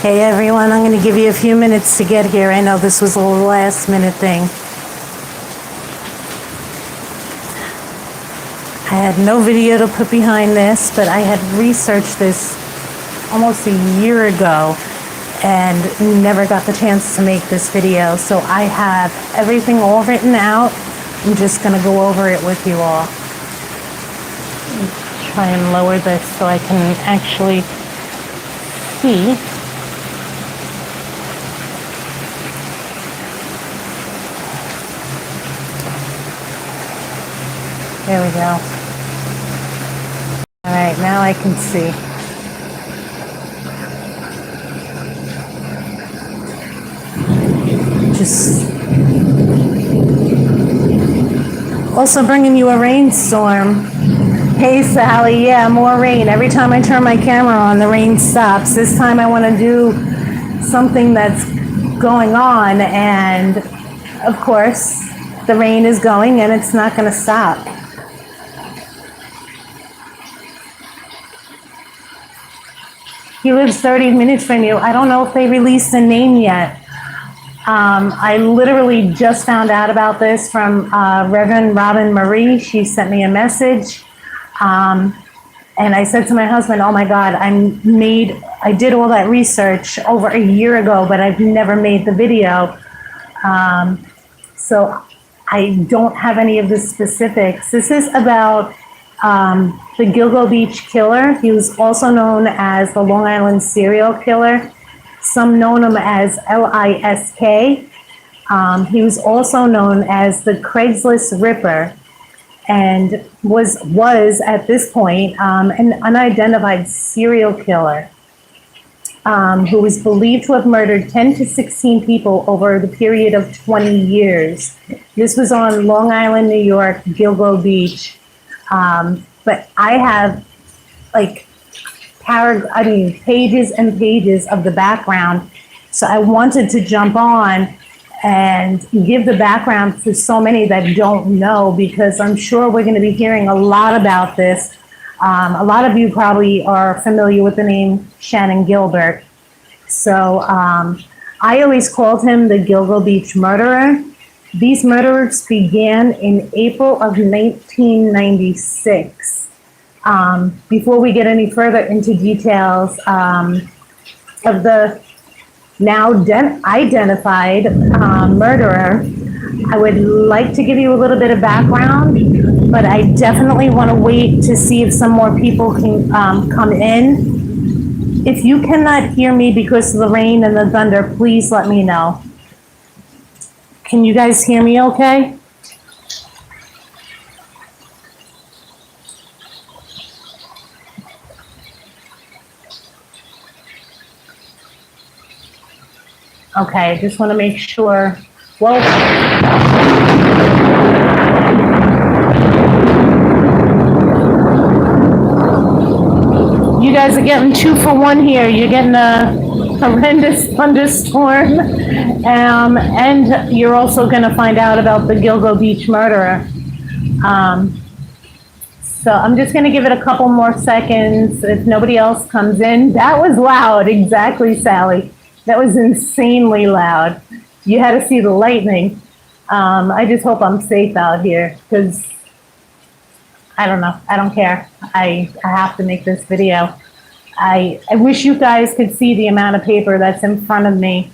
Hey everyone, I'm going to give you a few minutes to get here. I know this was a last minute thing. I had no video to put behind this, but I had researched this almost a year ago and never got the chance to make this video. So I have everything all written out. I'm just going to go over it with you all. Try and lower this so I can actually see. There we go. All right, now I can see. Just also bringing you a rainstorm. Hey Sally, yeah, more rain. Every time I turn my camera on, the rain stops. This time I want to do something that's going on, and of course, the rain is going and it's not going to stop. He lives 30 minutes from you. I don't know if they released a name yet. I literally just found out about this from Reverend Robin Marie. She sent me a message. And I said to my husband, oh my God, I did all that research over a year ago, but I've never made the video. So I don't have any of the specifics. This is about the Gilgo Beach Killer. He was also known as the Long Island Serial Killer. Some know him as Lisk. He was also known as the Craigslist Ripper, and was at this point an unidentified serial killer who was believed to have murdered 10 to 16 people over the period of 20 years. This was on Long Island, New York, Gilgo Beach. But I have pages and pages of the background. So I wanted to jump on and give the background to so many that don't know, because I'm sure we're going to be hearing a lot about this. A lot of you probably are familiar with the name Shannon Gilbert. So I always called him the Gilgo Beach Murderer. These murders began in April of 1996. Before we get any further into details of the now identified murderer, I would like to give you a little bit of background, but I definitely want to wait to see if some more people can come in. If you cannot hear me because of the rain and the thunder, please let me know. Can you guys hear me okay? Okay, I just want to make sure. Well, you guys are getting 2 for 1 here. You're getting a horrendous thunderstorm, and you're also going to find out about the Gilgo Beach murderer. So I'm just going to give it a couple more seconds if nobody else comes in. That was loud, exactly, Sally. That was insanely loud. You had to see the lightning. I just hope I'm safe out here, because I don't know. I don't care. I have to make this video. I wish you guys could see the amount of paper that's in front of me.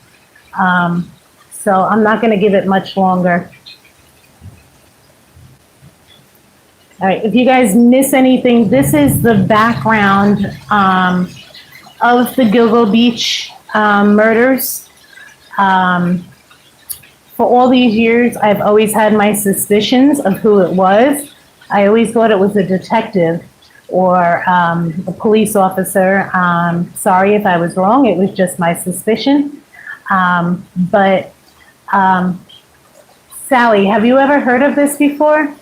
So I'm not going to give it much longer. All right, if you guys miss anything, this is the background of the Gilgo Beach murders. For all these years, I've always had my suspicions of who it was. I always thought it was a detective or a police officer. Sorry if I was wrong. It was just my suspicion. But Sally, have you ever heard of this before?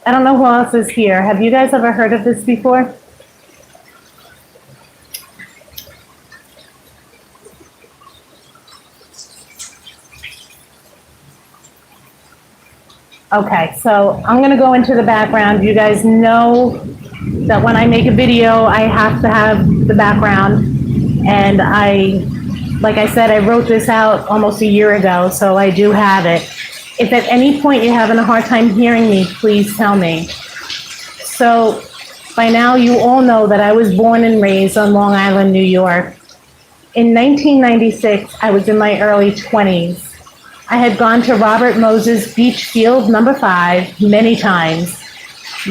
I don't know who else is here. Have you guys ever heard of this before? Okay, so I'm going to go into the background. You guys know that when I make a video, I have to have the background. And like I said, I wrote this out almost a year ago, so I do have it. If at any point you're having a hard time hearing me, please tell me. So by now you all know that I was born and raised on Long Island, New York. In 1996, I was in my early 20s. I had gone to Robert Moses Beach Field number 5 many times.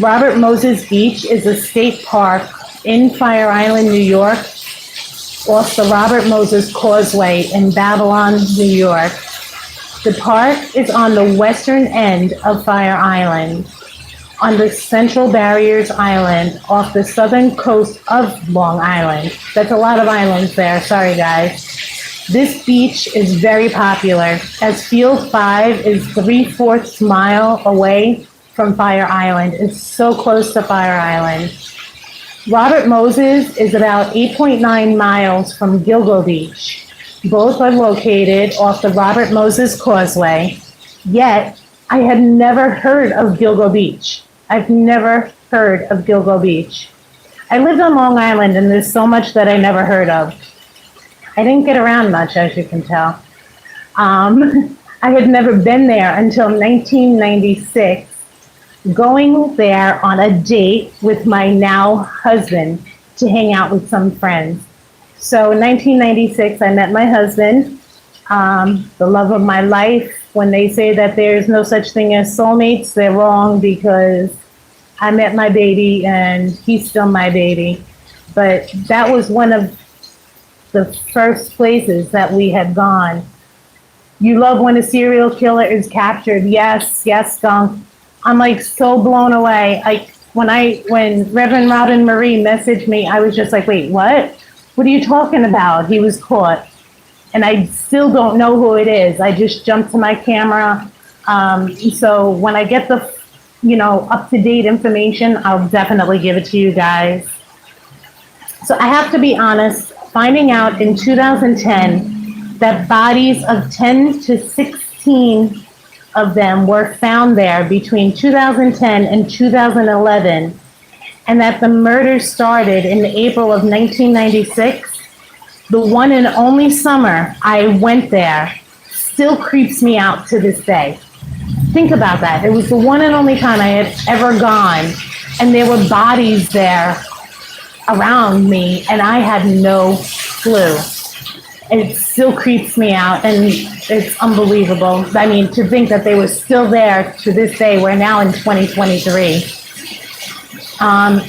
Robert Moses Beach is a state park in Fire Island, New York, off the Robert Moses Causeway in Babylon, New York. The park is on the western end of Fire Island, on the Central Barriers Island, off the southern coast of Long Island. That's a lot of islands there, sorry guys. This beach is very popular, as Field 5 is 3/4 mile away from Fire Island. It's so close to Fire Island. Robert Moses is about 8.9 miles from Gilgo Beach. Both are located off the Robert Moses Causeway, yet I had never heard of Gilgo Beach. I've never heard of Gilgo Beach. I lived on Long Island and there's so much that I never heard of. I didn't get around much, as you can tell. I had never been there until 1996, going there on a date with my now husband to hang out with some friends. So in 1996, I met my husband, the love of my life. When they say that there's no such thing as soulmates, they're wrong, because I met my baby and he's still my baby. But that was one of the first places that we had gone. You love when a serial killer is captured. Yes, yes, Skunk. I'm like so blown away. Like when Reverend Robin Marie messaged me, I was just like, wait, what? What are you talking about? He was caught. And I still don't know who it is. I just jumped to my camera. So when I get the, up-to-date information, I'll definitely give it to you guys. So I have to be honest, finding out in 2010 that bodies of 10 to 16 of them were found there between 2010 and 2011, and that the murder started in April of 1996, the one and only summer I went there, still creeps me out to this day. Think about that. It was the one and only time I had ever gone, and there were bodies there around me, and I had no clue. It still creeps me out, and it's unbelievable. I mean, to think that they were still there to this day. We're now in 2023.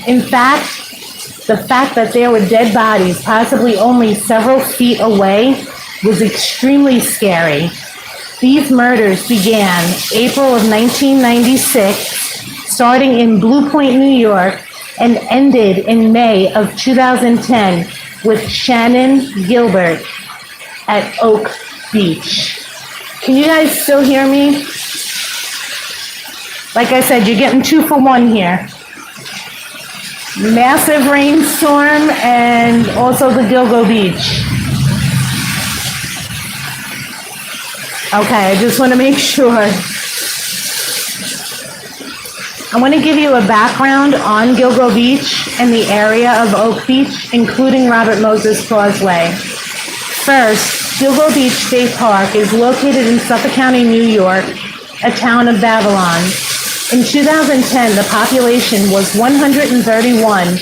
In fact, the fact that there were dead bodies, possibly only several feet away, was extremely scary. These murders began April of 1996, starting in Blue Point, New York, and ended in May of 2010 with Shannon Gilbert at Oak Beach. Can you guys still hear me? Like I said, you're getting 2 for 1 here. Massive rainstorm and also the Gilgo Beach. Okay, I just want to make sure. I want to give you a background on Gilgo Beach and the area of Oak Beach, including Robert Moses Causeway. First, Gilgo Beach State Park is located in Suffolk County, New York, a town of Babylon. In 2010, the population was 131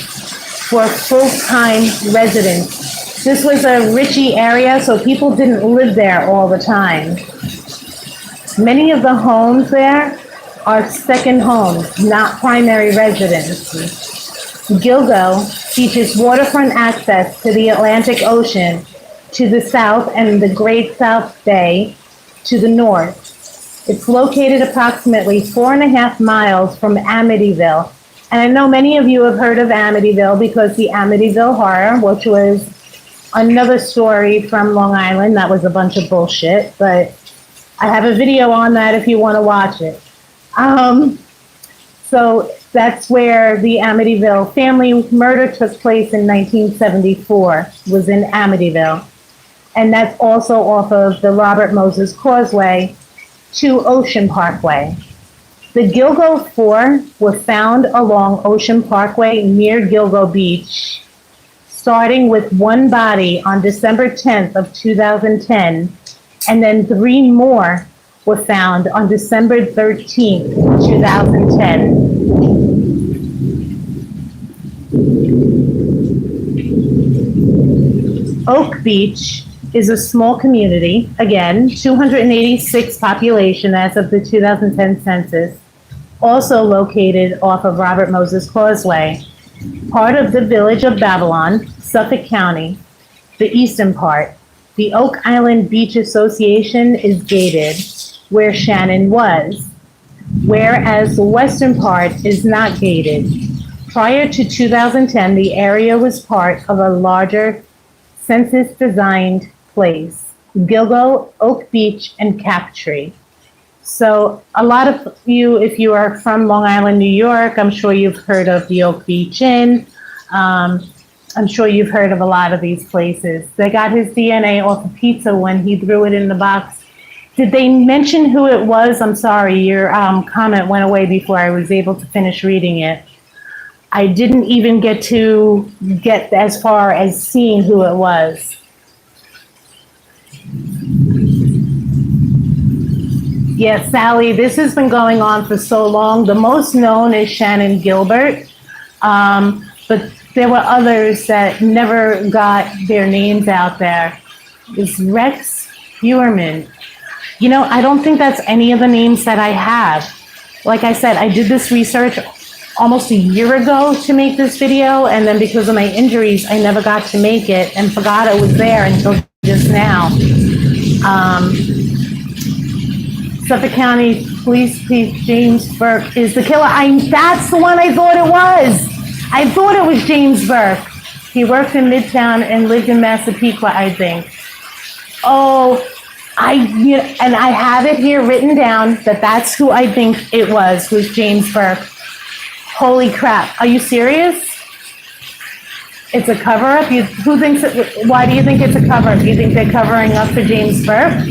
for full-time residents. This was a richy area, so people didn't live there all the time. Many of the homes there are second homes, not primary residences. Gilgo features waterfront access to the Atlantic Ocean to the south and the Great South Bay to the north. It's located approximately 4.5 miles from Amityville. And I know many of you have heard of Amityville because the Amityville Horror, which was another story from Long Island, that was a bunch of bullshit, but I have a video on that if you want to watch it. So that's where the Amityville family murder took place in 1974, was in Amityville. And that's also off of the Robert Moses Causeway to Ocean Parkway. The Gilgo Four were found along Ocean Parkway near Gilgo Beach, starting with one body on December 10th of 2010, and then 3 more were found on December 13th, 2010. Oak Beach is a small community, again, 286 population as of the 2010 census, also located off of Robert Moses Causeway, part of the village of Babylon, Suffolk County, the eastern part. The Oak Island Beach Association is gated, where Shannon was, whereas the western part is not gated. Prior to 2010, the area was part of a larger census-designed place, Gilgo, Oak Beach, and Captree. So a lot of you, if you are from Long Island, New York, I'm sure you've heard of the Oak Beach Inn. I'm sure you've heard of a lot of these places. They got his DNA off of pizza when he threw it in the box. Did they mention who it was? I'm sorry, your comment went away before I was able to finish reading it. I didn't even get as far as seeing who it was. Yeah, Sally, this has been going on for so long. The most known is Shannon Gilbert, but there were others that never got their names out there. Is Rex Hewerman. You know, I don't think that's any of the names that I have. Like I said, I did this research almost a year ago to make this video, and then because of my injuries, I never got to make it and forgot it was there until just now. Suffolk County Police Chief James Burke is the killer. That's the one I thought it was. I thought it was James Burke. He worked in Midtown and lived in Massapequa, I think. Oh, and I have it here written down that that's who I think it was James Burke. Holy crap. Are you serious? It's a cover-up? Why do you think it's a cover-up? Do you think they're covering up for James Burke?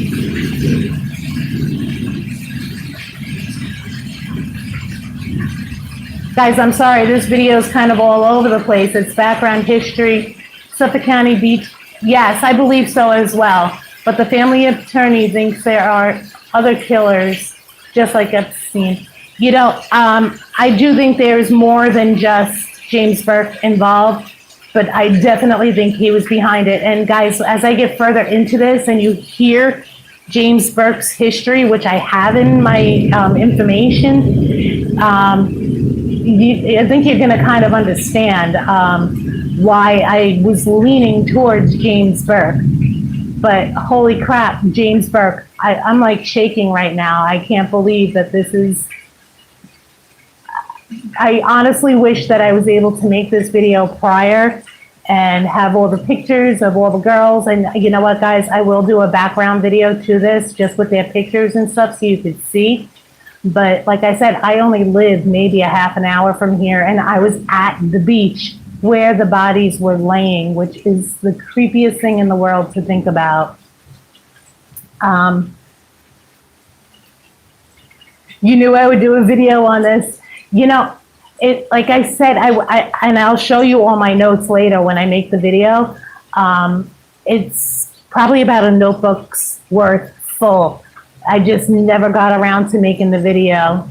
Guys, I'm sorry, this video is kind of all over the place. It's background history, Suffolk County Beach. Yes, I believe so as well. But the family attorney thinks there are other killers, just like Epstein. You know, I do think there's more than just James Burke involved, but I definitely think he was behind it. And guys, as I get further into this and you hear James Burke's history, which I have in my information, I think you're going to kind of understand why I was leaning towards James Burke. But holy crap, James Burke, I'm like shaking right now. I can't believe that this is... I honestly wish that I was able to make this video prior and have all the pictures of all the girls. And you know what, guys? I will do a background video to this just with their pictures and stuff so you could see. But like I said, I only live maybe a half an hour from here, and I was at the beach where the bodies were laying, which is the creepiest thing in the world to think about. You knew I would do a video on this. You know, like I said, and I'll show you all my notes later when I make the video. It's probably about a notebook's worth full. I just never got around to making the video.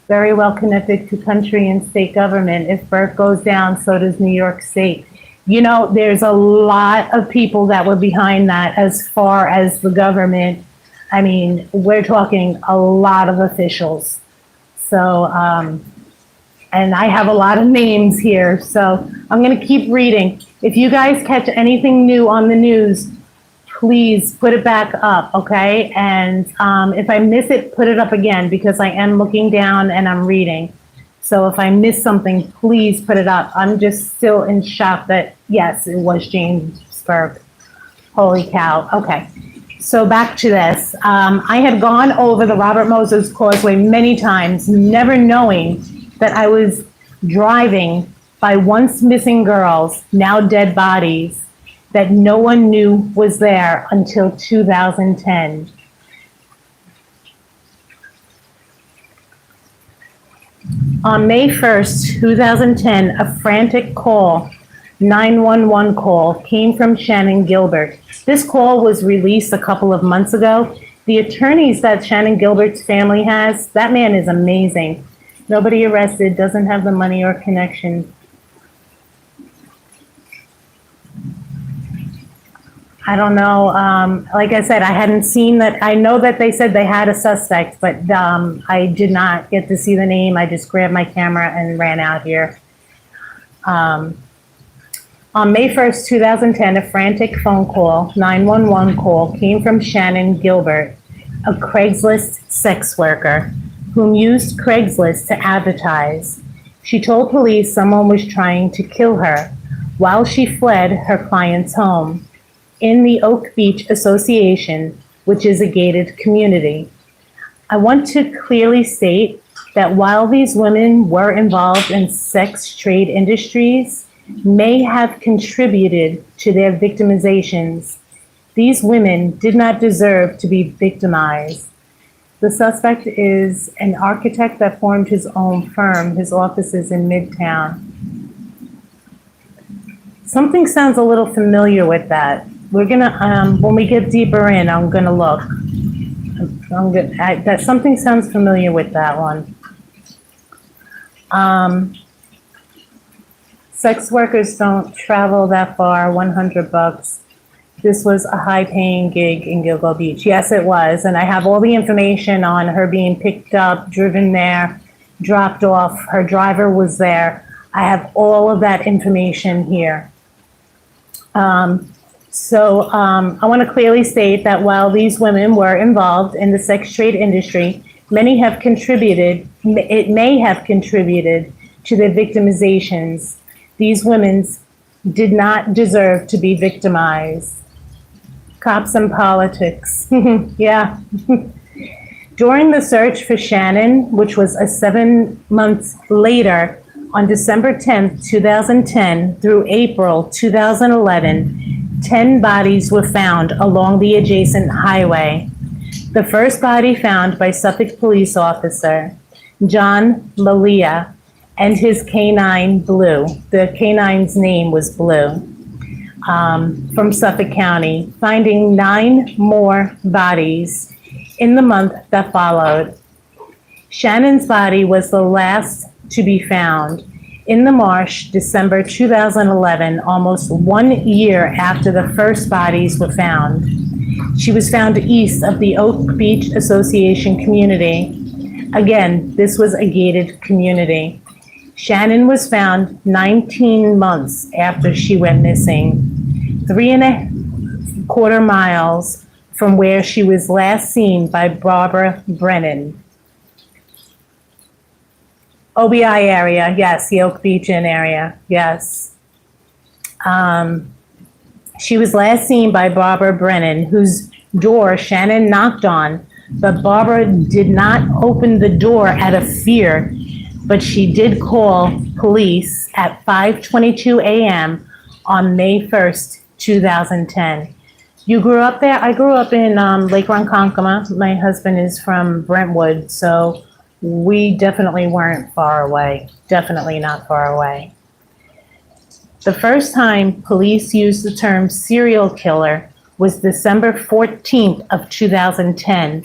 Very well connected to country and state government. If Burke goes down, so does New York State. You know, there's a lot of people that were behind that as far as the government. I mean, we're talking a lot of officials. So, and I have a lot of names here, so I'm going to keep reading. If you guys catch anything new on the news, please put it back up, okay? And if I miss it, put it up again, because I am looking down and I'm reading. So if I miss something, please put it up. I'm just still in shock that, yes, it was James Burke. Holy cow. Okay. So back to this. I had gone over the Robert Moses Causeway many times, never knowing that I was driving by once missing girls, now dead bodies, that no one knew was there until 2010. On May 1st, 2010, a frantic call 911 call came from Shannon Gilbert. This call was released a couple of months ago. The attorneys that Shannon Gilbert's family has, that man is amazing. Nobody arrested, doesn't have the money or connection. I don't know. Like I said, I hadn't seen that. I know that they said they had a suspect, but I did not get to see the name. I just grabbed my camera and ran out here. On May 1st, 2010, a frantic phone call, 911 call, came from Shannon Gilbert, a Craigslist sex worker whom used Craigslist to advertise. She told police someone was trying to kill her while she fled her client's home in the Oak Beach Association, which is a gated community. I want to clearly state that while these women were involved in sex trade industries, may have contributed to their victimizations, these women did not deserve to be victimized. The suspect is an architect that formed his own firm. His office is in Midtown. Something sounds a little familiar with that. We're gonna, when we get deeper in, I'm gonna look. That something sounds familiar with that one. Sex workers don't travel that far, $100. This was a high-paying gig in Gilgo Beach. Yes, it was, and I have all the information on her being picked up, driven there, dropped off. Her driver was there. I have all of that information here. I want to clearly state that while these women were involved in the sex trade industry, many have contributed, it may have contributed to their victimizations. These women did not deserve to be victimized. Cops and politics, yeah. During the search for Shannon, which was 7 months later, on December 10th, 2010 through April 2011, 10 bodies were found along the adjacent highway. The first body found by Suffolk police officer John Lalia and his canine Blue. The canine's name was Blue. From Suffolk County, finding 9 more bodies in the month that followed. Shannon's body was the last to be found in the marsh, December 2011, almost 1 year after the first bodies were found. She was found east of the Oak Beach Association community. Again, this was a gated community. Shannon was found 19 months after she went missing, 3.25 miles from where she was last seen by Barbara Brennan. OBI area, yes, the Oak Beach Inn area, yes. She was last seen by Barbara Brennan, whose door Shannon knocked on, but Barbara did not open the door out of fear, but she did call police at 5:22 a.m. on May 1st, 2010. You grew up there? I grew up in Lake Ronkonkoma. My husband is from Brentwood, so we definitely weren't far away. Definitely not far away. The first time police used the term serial killer was December 14th of 2010,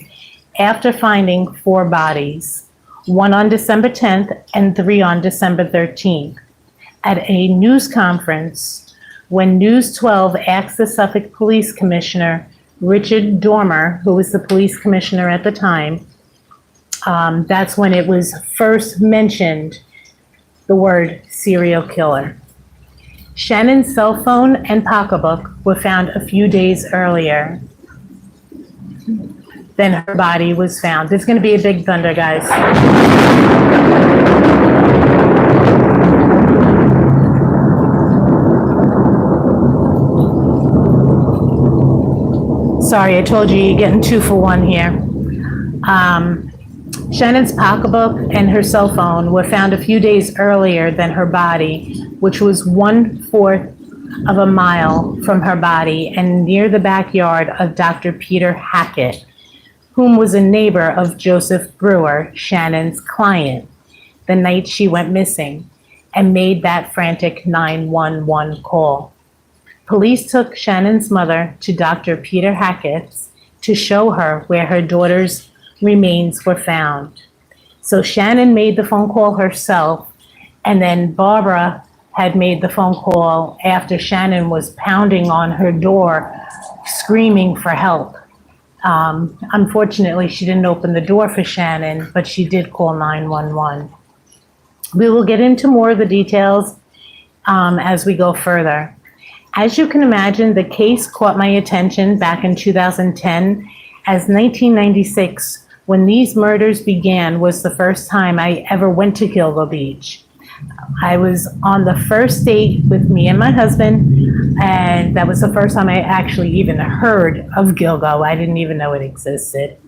after finding 4 bodies, 1 on December 10th and 3 on December 13th. At a news conference, when News 12 asked the Suffolk Police Commissioner, Richard Dormer, who was the police commissioner at the time, that's when it was first mentioned, the word serial killer. Shannon's cell phone and pocketbook were found a few days earlier. Then her body was found. There's going to be a big thunder, guys. Sorry, I told you you're getting 2 for 1 here. Shannon's pocketbook and her cell phone were found a few days earlier than her body, which was 1/4 of a mile from her body and near the backyard of Dr. Peter Hackett, whom was a neighbor of Joseph Brewer, Shannon's client, the night she went missing. and made that frantic 911 call. Police took Shannon's mother to Dr. Peter Hackett's to show her where her daughter's remains were found. So Shannon made the phone call herself, and then Barbara had made the phone call after Shannon was pounding on her door, screaming for help. Unfortunately, she didn't open the door for Shannon, but she did call 911. We will get into more of the details as we go further. As you can imagine, the case caught my attention back in 2010, as 1996, when these murders began, was the first time I ever went to Gilgo Beach. I was on the first date with me and my husband, and that was the first time I actually even heard of Gilgo. I didn't even know it existed.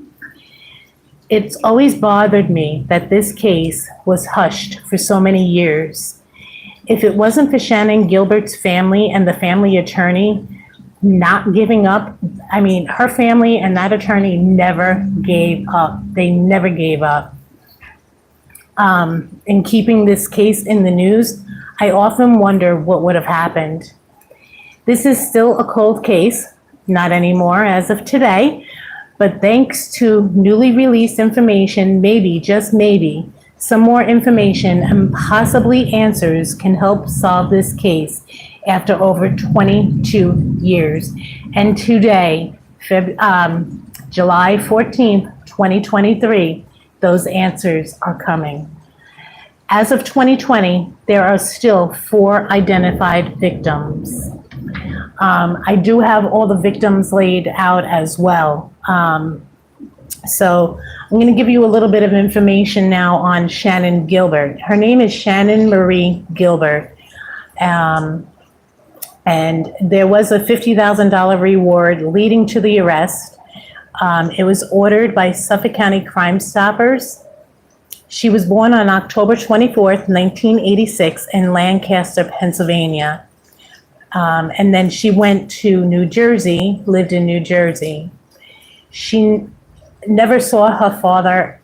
It's always bothered me that this case was hushed for so many years. If it wasn't for Shannon Gilbert's family and the family attorney not giving up, I mean, her family and that attorney never gave up. They never gave up. In keeping this case in the news, I often wonder what would have happened. This is still a cold case, not anymore as of today, but thanks to newly released information, maybe, just maybe, some more information and possibly answers can help solve this case after over 22 years. And today, July 14th, 2023, those answers are coming. As of 2020, there are still 4 identified victims. I do have all the victims laid out as well. So I'm going to give you a little bit of information now on Shannon Gilbert. Her name is Shannon Marie Gilbert. And there was a $50,000 reward leading to the arrest. It was ordered by Suffolk County Crime Stoppers. She was born on October 24th, 1986 in Lancaster, Pennsylvania. And then she went to New Jersey, lived in New Jersey. She never saw her father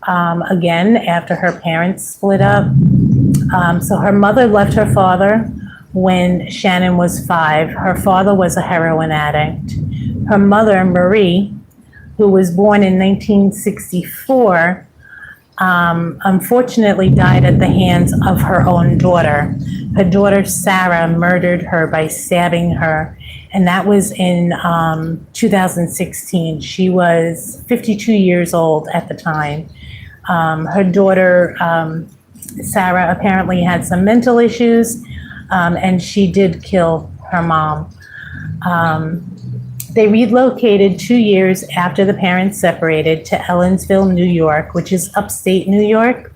again after her parents split up. So her mother left her father when Shannon was 5. Her father was a heroin addict. Her mother, Marie, who was born in 1964, unfortunately died at the hands of her own daughter. Her daughter, Sarah, murdered her by stabbing her, and that was in 2016. She was 52 years old at the time. Her daughter, Sarah, apparently had some mental issues, and she did kill her mom. They relocated 2 years after the parents separated to Ellensville, New York, which is upstate New York.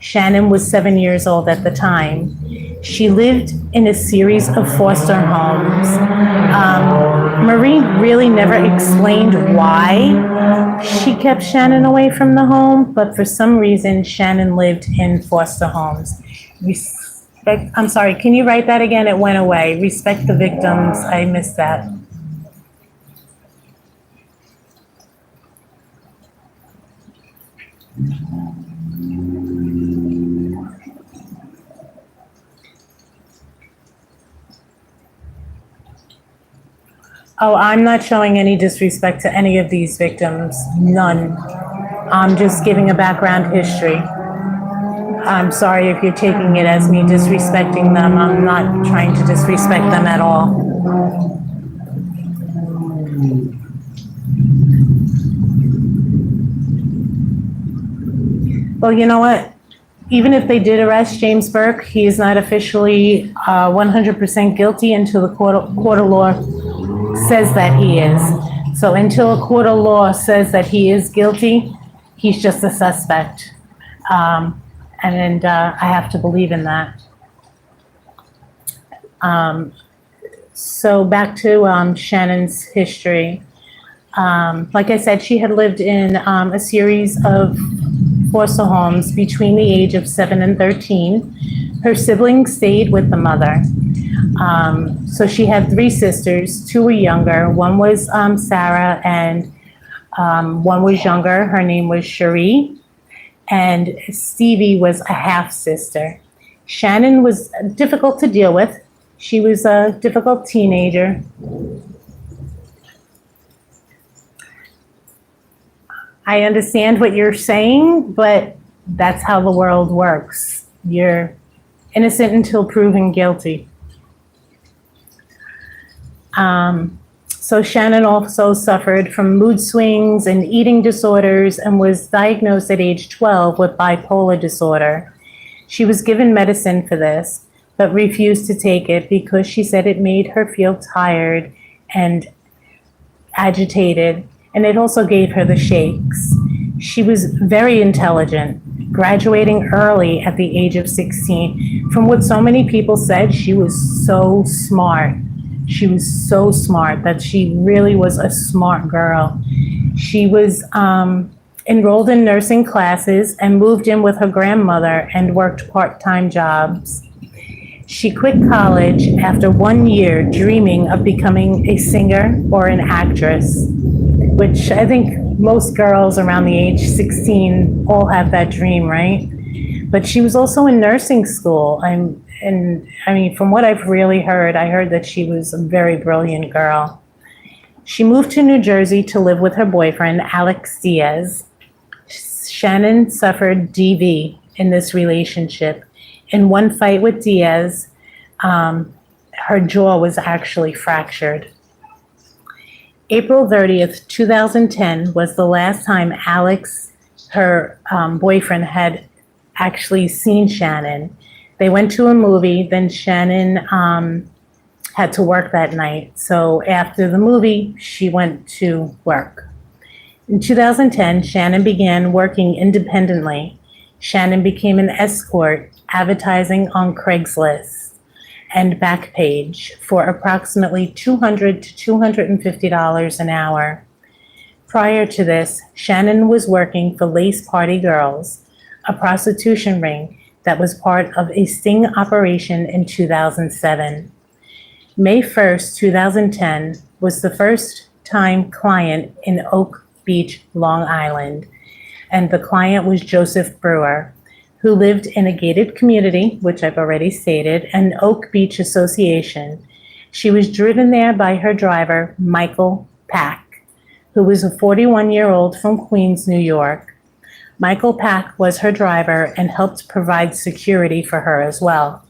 Shannon was 7 years old at the time. She lived in a series of foster homes. Marie really never explained why she kept Shannon away from the home, but for some reason, Shannon lived in foster homes. I'm sorry, can you write that again? It went away. Respect the victims. I missed that. Oh, I'm not showing any disrespect to any of these victims, none. I'm just giving a background history. I'm sorry if you're taking it as me disrespecting them. I'm not trying to disrespect them at all. Well, you know what? Even if they did arrest James Burke, he is not officially 100% guilty until the court of law says that he is. So until a court of law says that he is guilty, he's just a suspect. And I have to believe in that. So back to Shannon's history. Like I said, she had lived in a series of foster homes between the age of 7 and 13. Her siblings stayed with the mother. So she had 3 sisters. 2 were younger. One was Sarah, and one was younger. Her name was Cherie. And Stevie was a half sister. Shannon was difficult to deal with. She was a difficult teenager. I understand what you're saying, but that's how the world works. You're innocent until proven guilty. So Shannon also suffered from mood swings and eating disorders and was diagnosed at age 12 with bipolar disorder. She was given medicine for this, but refused to take it because she said it made her feel tired and agitated, and it also gave her the shakes. She was very intelligent, graduating early at the age of 16. From what so many people said, she was so smart. She was so smart that she really was a smart girl. She was enrolled in nursing classes and moved in with her grandmother and worked part-time jobs. She quit college after 1 year dreaming of becoming a singer or an actress, which I think most girls around the age 16 all have that dream, right? But she was also in nursing school. From what I've really heard, I heard that she was a very brilliant girl. She moved to New Jersey to live with her boyfriend, Alex Diaz. Shannon suffered DV in this relationship. In one fight with Diaz, her jaw was actually fractured. April 30th, 2010 was the last time Alex, her boyfriend, had actually seen Shannon. They went to a movie, then Shannon had to work that night. So after the movie, she went to work. In 2010, Shannon began working independently. Shannon became an escort, advertising on Craigslist and Backpage for approximately $200 to $250 an hour. Prior to this, Shannon was working for Lace Party Girls, a prostitution ring that was part of a sting operation in 2007. May 1st, 2010 was the first time client in Oak Beach, Long Island, and the client was Joseph Brewer, who lived in a gated community, which I've already stated, an Oak Beach Association. She was driven there by her driver, Michael Pack, who was a 41-year-old from Queens, New York. Michael Pack was her driver and helped provide security for her as well.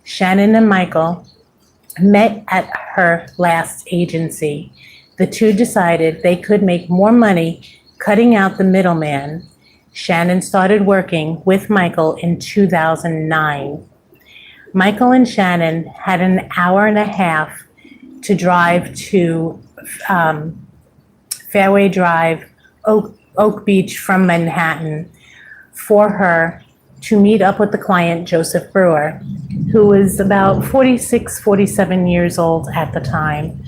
Shannon and Michael met at her last agency. The two decided they could make more money cutting out the middleman. Shannon started working with Michael in 2009. Michael and Shannon had an hour and a half to drive to Fairway Drive, Oak Beach from Manhattan, for her to meet up with the client, Joseph Brewer, who was about 46, 47 years old at the time.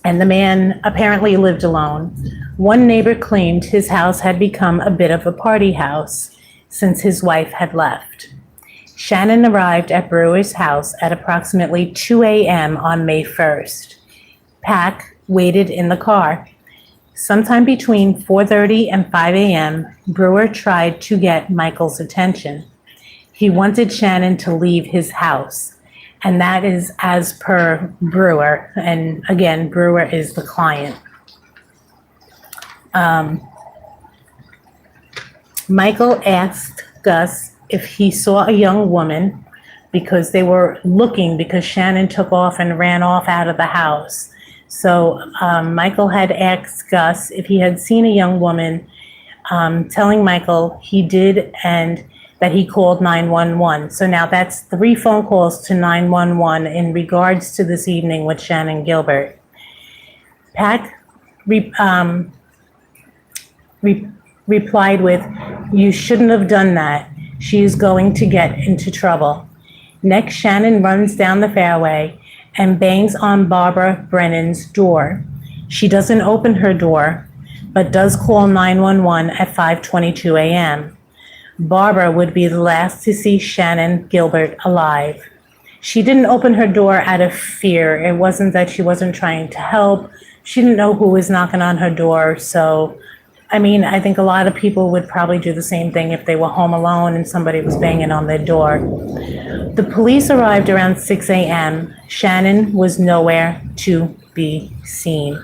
And the man apparently lived alone. One neighbor claimed his house had become a bit of a party house since his wife had left. Shannon arrived at Brewer's house at approximately 2 a.m. on May 1st. Pack waited in the car. Sometime between 4:30 and 5 a.m., Brewer tried to get Michael's attention. He wanted Shannon to leave his house, and that is as per Brewer. And again, Brewer is the client. Michael asked Gus if he saw a young woman because they were looking because Shannon took off and ran off out of the house. So Michael had asked Gus if he had seen a young woman, telling Michael he did and that he called 911. So now that's 3 phone calls to 911 in regards to this evening with Shannon Gilbert. Pack replied with, "You shouldn't have done that. She is going to get into trouble." Next, Shannon runs down the fairway and bangs on Barbara Brennan's door. She doesn't open her door, but does call 911 at 5:22 a.m. Barbara would be the last to see Shannon Gilbert alive. She didn't open her door out of fear. It wasn't that she wasn't trying to help. She didn't know who was knocking on her door, so I mean, I think a lot of people would probably do the same thing if they were home alone and somebody was banging on their door. The police arrived around 6 a.m. Shannon was nowhere to be seen.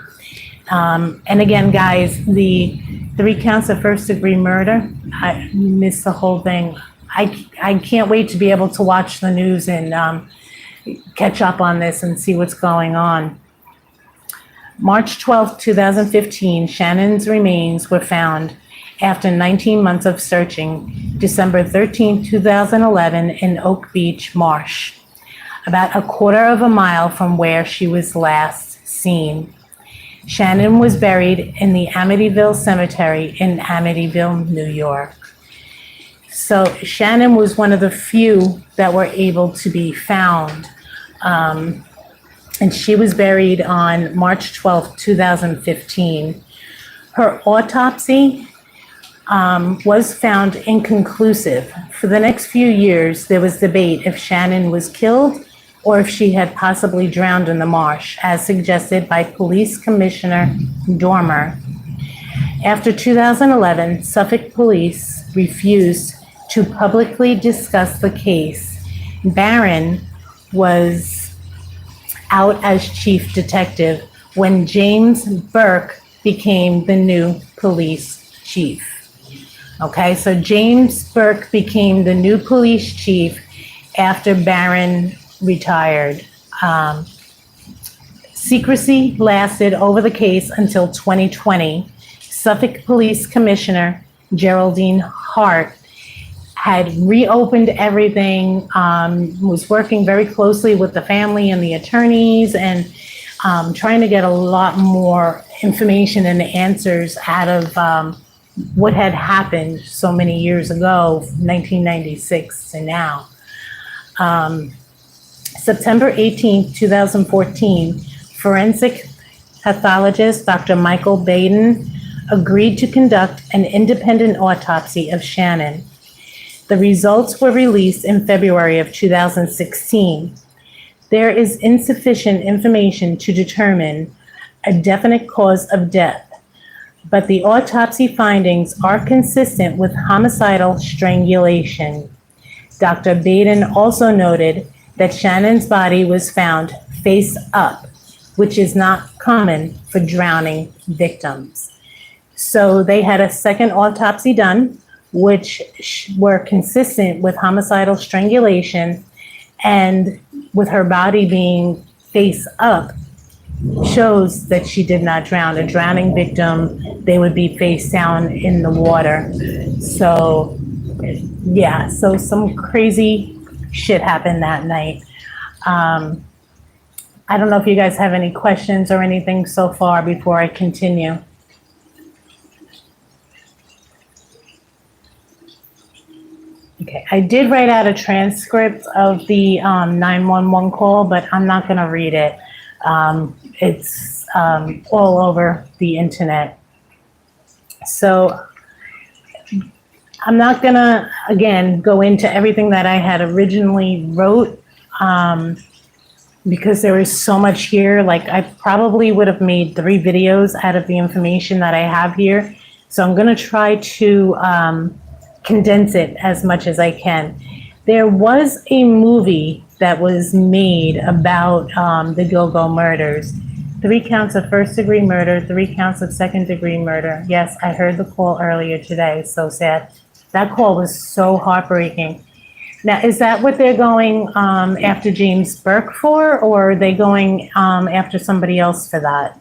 And again, guys, the 3 counts of first-degree murder, I missed the whole thing. I can't wait to be able to watch the news and catch up on this and see what's going on. March 12, 2015, Shannon's remains were found after 19 months of searching, December 13, 2011, in Oak Beach Marsh, about a quarter of a mile from where she was last seen. Shannon was buried in the Amityville Cemetery in Amityville, New York. So Shannon was one of the few that were able to be found. And she was buried on March 12, 2015. Her autopsy was found inconclusive. For the next few years, there was debate if Shannon was killed or if she had possibly drowned in the marsh, as suggested by Police Commissioner Dormer. After 2011, Suffolk Police refused to publicly discuss the case. Barron was out as chief detective when James Burke became the new police chief. Okay, so James Burke became the new police chief after Barron retired. Secrecy lasted over the case until 2020. Suffolk Police Commissioner Geraldine Hart had reopened everything, was working very closely with the family and the attorneys and trying to get a lot more information and answers out of what had happened so many years ago, 1996 to now. September 18, 2014, forensic pathologist Dr. Michael Baden agreed to conduct an independent autopsy of Shannon. The results were released in February of 2016. There is insufficient information to determine a definite cause of death, but the autopsy findings are consistent with homicidal strangulation. Dr. Baden also noted that Shannon's body was found face up, which is not common for drowning victims. So they had a second autopsy done, which were consistent with homicidal strangulation, and with her body being face up shows that she did not drown. A drowning victim, they would be face down in the water. So yeah, so some crazy shit happened that night. I don't know if you guys have any questions or anything so far before I continue. Okay, I did write out a transcript of the 911 call, but I'm not going to read it. It's all over the internet. So I'm not going to, again, go into everything that I had originally wrote because there is so much here. Like, I probably would have made 3 videos out of the information that I have here. So I'm going to try to condense it as much as I can. There was a movie that was made about the Gilgo murders. 3 counts of first-degree murder, 3 counts of second-degree murder. Yes, I heard the call earlier today. So sad. That call was so heartbreaking. Now, is that what they're going after James Burke for, or are they going after somebody else for that?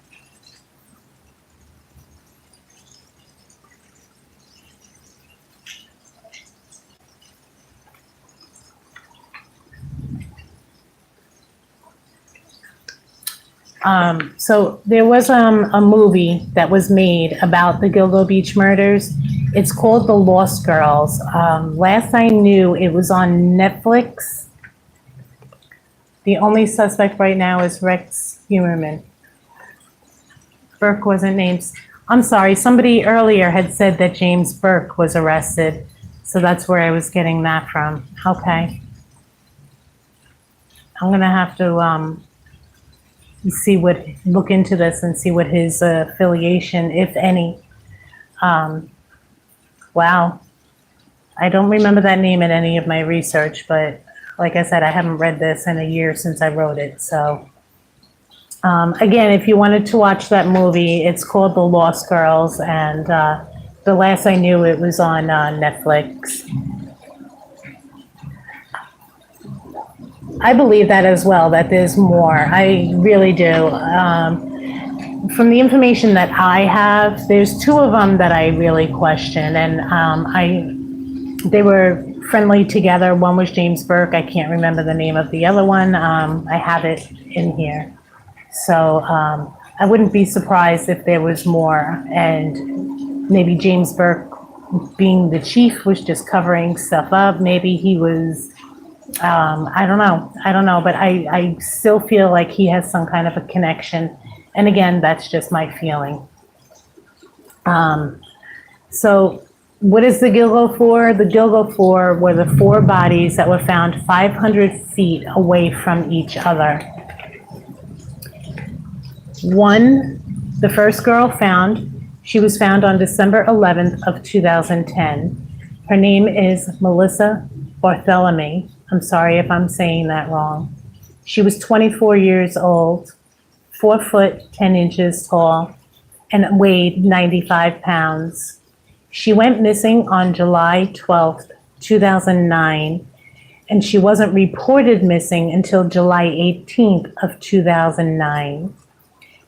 So there was a movie that was made about the Gilgo Beach murders. It's called The Lost Girls. Last I knew, it was on Netflix. The only suspect right now is Rex Humerman. Burke wasn't named. I'm sorry, somebody earlier had said that James Burke was arrested. So that's where I was getting that from. Okay. I'm gonna have to look into this and see what his affiliation, if any, Wow. I don't remember that name in any of my research, but like I said, I haven't read this in a year since I wrote it. So, again, if you wanted to watch that movie, it's called The Lost Girls, and the last I knew it was on Netflix. I believe that as well, that there's more. I really do. From the information that I have, there's two of them that I really question, and they were friendly together. One was James Burke. I can't remember the name of the other one. I have it in here. So I wouldn't be surprised if there was more, and maybe James Burke, being the chief, was just covering stuff up. Maybe he was, I don't know, but I still feel like he has some kind of a connection. And again, that's just my feeling. So what is the Gilgo 4? The Gilgo 4 were the 4 bodies that were found 500 feet away from each other. The first girl she was found on December 11th of 2010. Her name is Melissa Bartholomew. I'm sorry if I'm saying that wrong. She was 24 years old, 4 foot 10 inches tall, and weighed 95 pounds. She went missing on July 12th, 2009, and she wasn't reported missing until July 18th of 2009.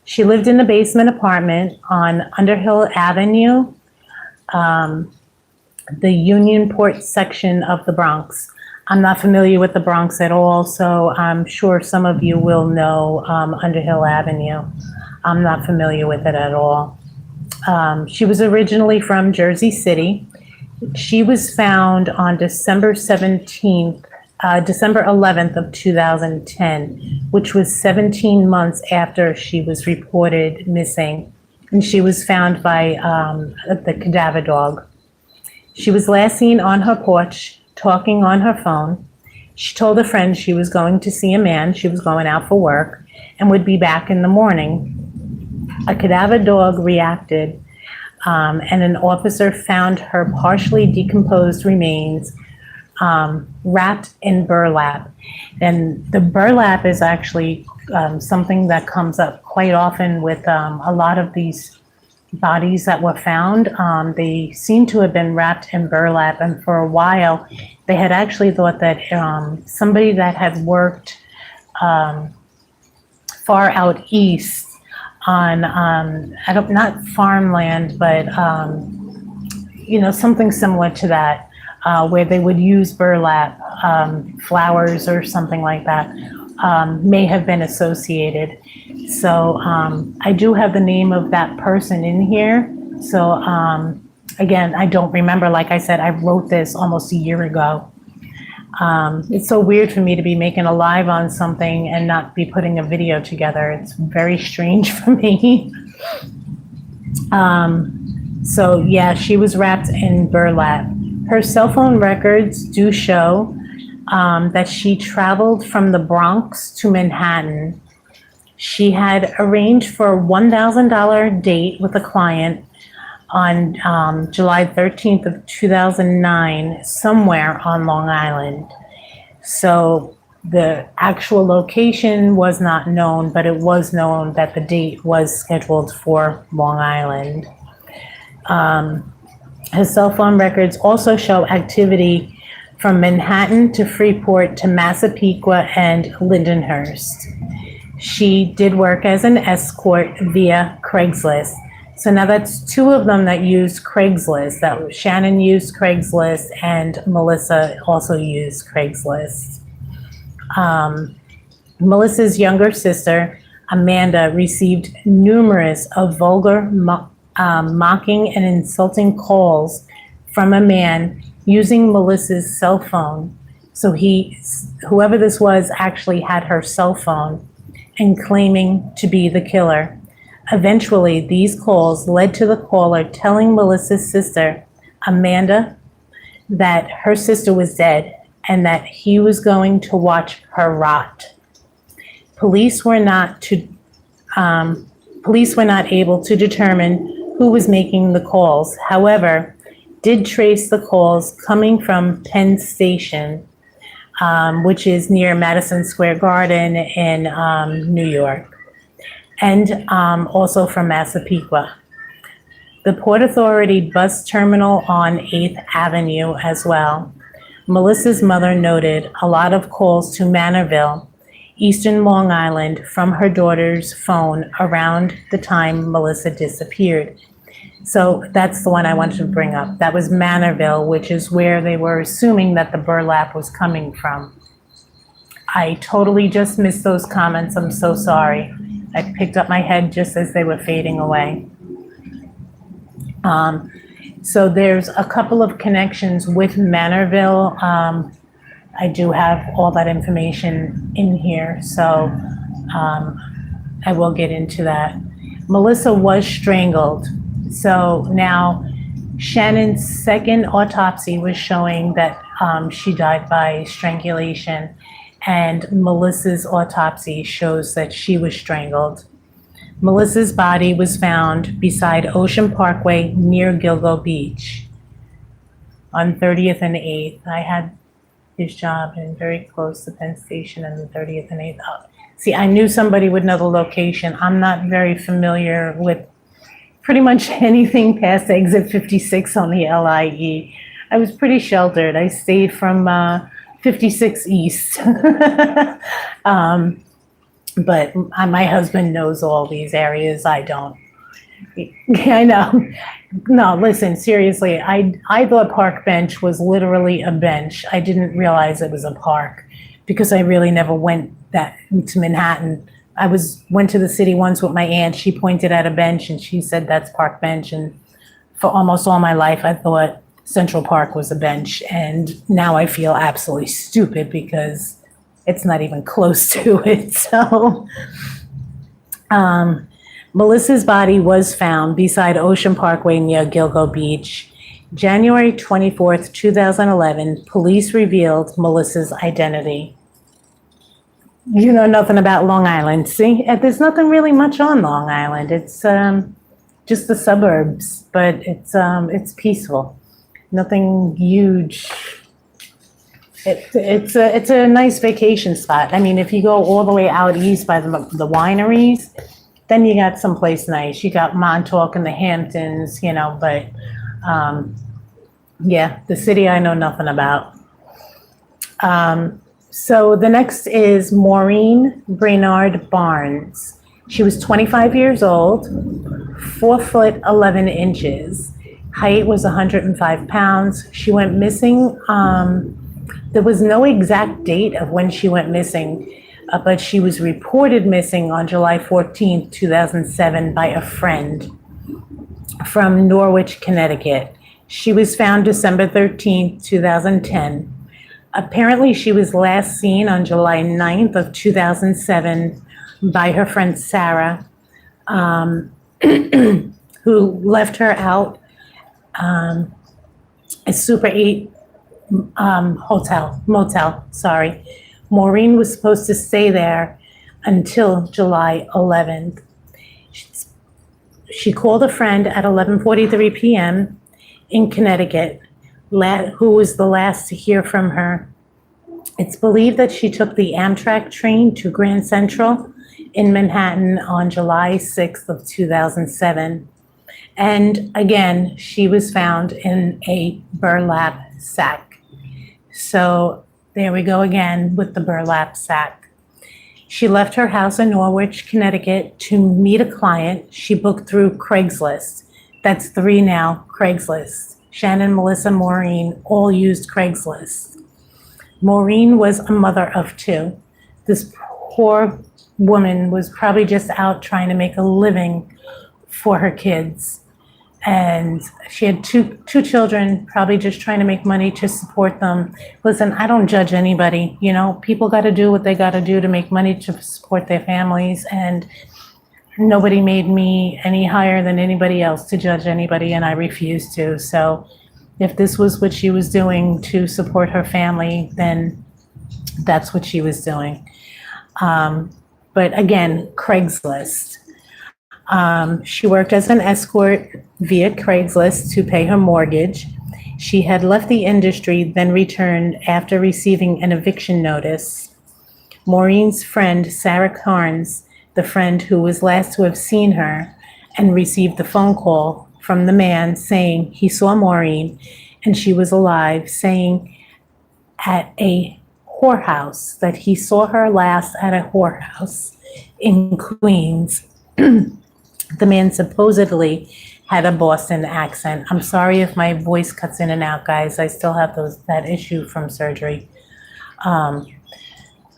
She lived in a basement apartment on Underhill Avenue, the Unionport section of the Bronx. I'm not familiar with the Bronx at all, so I'm sure some of you will know Underhill Avenue. I'm not familiar with it at all. She was originally from Jersey City. She was found on December 11th of 2010, which was 17 months after she was reported missing. And she was found by the cadaver dog. She was last seen on her porch, talking on her phone. She told a friend she was going to see a man. She was going out for work and would be back in the morning. A cadaver dog reacted, and an officer found her partially decomposed remains wrapped in burlap. And the burlap is actually something that comes up quite often with a lot of these bodies that were found. They seem to have been wrapped in burlap, and for a while they had actually thought that somebody that had worked far out east on not farmland, but something similar to that, where they would use burlap, flowers or something like that, may have been associated. So I do have the name of that person in here. So again, I don't remember. Like I said, I wrote this almost a year ago. It's so weird for me to be making a live on something and not be putting a video together. It's very strange for me. So yeah, she was wrapped in burlap. Her cell phone records do show that she traveled from the Bronx to Manhattan. She had arranged for a $1,000 date with a client on July 13th of 2009, somewhere on Long Island. So the actual location was not known, but it was known that the date was scheduled for Long Island. His cell phone records also show activity from Manhattan to Freeport to Massapequa and Lindenhurst. She did work as an escort via Craigslist. So now that's 2 of them that used Craigslist. That was Shannon used Craigslist and Melissa also used Craigslist. Melissa's younger sister, Amanda, received numerous of vulgar, mocking and insulting calls from a man using Melissa's cell phone. So whoever this was actually had her cell phone and claiming to be the killer. Eventually, these calls led to the caller telling Melissa's sister, Amanda, that her sister was dead and that he was going to watch her rot. Police were not able to determine who was making the calls. However, did trace the calls coming from Penn Station, which is near Madison Square Garden in New York, and also from Massapequa. The Port Authority bus terminal on 8th Avenue as well. Melissa's mother noted a lot of calls to Manorville, Eastern Long Island, from her daughter's phone around the time Melissa disappeared. So that's the one I wanted to bring up. That was Manorville, which is where they were assuming that the burlap was coming from. I totally just missed those comments. I'm so sorry. I picked up my head just as they were fading away. So there's a couple of connections with Manorville. I do have all that information in here, so I will get into that. Melissa was strangled. So now Shannon's second autopsy was showing that she died by strangulation, and Melissa's autopsy shows that she was strangled. Melissa's body was found beside Ocean Parkway near Gilgo Beach on 30th and 8th. I had his job and very close to Penn Station and the 30th and 8th. Oh, see, I knew somebody would know the location. I'm not very familiar with pretty much anything past exit 56 on the LIE. I was pretty sheltered. I stayed from 56 East. But my husband knows all these areas. I don't. I know. No, listen, seriously, I thought Park Bench was literally a bench. I didn't realize it was a park because I really never went to Manhattan. I went to the city once with my aunt. She pointed at a bench and she said, that's Park Bench. And for almost all my life, I thought Central Park was a bench. And now I feel absolutely stupid because it's not even close to it. So Melissa's body was found beside Ocean Parkway near Gilgo Beach. January 24th, 2011, police revealed Melissa's identity. You know nothing about Long Island. See, there's nothing really much on Long Island. It's just the suburbs, but it's peaceful. Nothing huge. It's a nice vacation spot. I mean, if you go all the way out east by the wineries, then you got someplace nice. You got Montauk and the Hamptons, but yeah, the city I know nothing about. So the next is Maureen Brainard Barnes. She was 25 years old, 4 foot 11 inches. Height was 105 pounds. She went missing. There was no exact date of when she went missing, but she was reported missing on July 14th, 2007 by a friend from Norwich, Connecticut. She was found December 13th, 2010. Apparently, she was last seen on July 9th of 2007 by her friend Sarah, who left her out a Super 8 motel. Maureen was supposed to stay there until July 11th. She called a friend at 11:43 p.m. in Connecticut, who was the last to hear from her. It's believed that she took the Amtrak train to Grand Central in Manhattan on July 6th of 2007. And again, she was found in a burlap sack. So there we go again with the burlap sack. She left her house in Norwich, Connecticut to meet a client she booked through Craigslist. That's 3 now, Craigslist. Shannon, Melissa, Maureen all used Craigslist. Maureen was a mother of 2. This poor woman was probably just out trying to make a living for her kids. And she had two children, probably just trying to make money to support them. Listen, I don't judge anybody. People got to do what they got to do to make money to support their families. And nobody made me any higher than anybody else to judge anybody, and I refuse to. So if this was what she was doing to support her family, then that's what she was doing. But again, Craigslist. She worked as an escort via Craigslist to pay her mortgage. She had left the industry, then returned after receiving an eviction notice. Maureen's friend, Sarah Carnes, the friend who was last to have seen her, and received the phone call from the man saying he saw Maureen and she was alive, saying at a whorehouse, that he saw her last at a whorehouse in Queens. The man supposedly had a Boston accent. I'm sorry if my voice cuts in and out, guys. I still have that issue from surgery.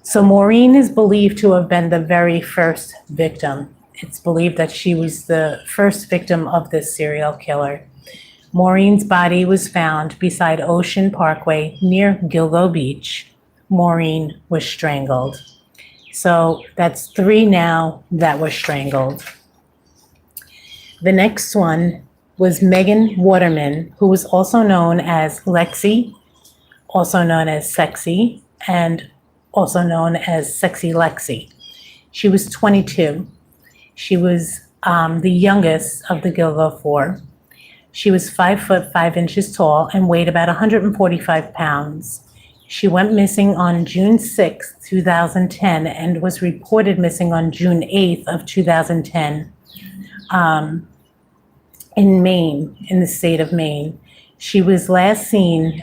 So Maureen is believed to have been the very first victim. It's believed that she was the first victim of this serial killer. Maureen's body was found beside Ocean Parkway near Gilgo Beach. Maureen was strangled. So that's 3 now that were strangled. The next one was Megan Waterman, who was also known as Lexi, also known as Sexy, and also known as Sexy Lexi. She was 22. She was the youngest of the Gilgo Four. She was 5 foot 5 inches tall and weighed about 145 pounds. She went missing on June 6, 2010, and was reported missing on June 8th of 2010 in Maine, in the state of Maine. She was last seen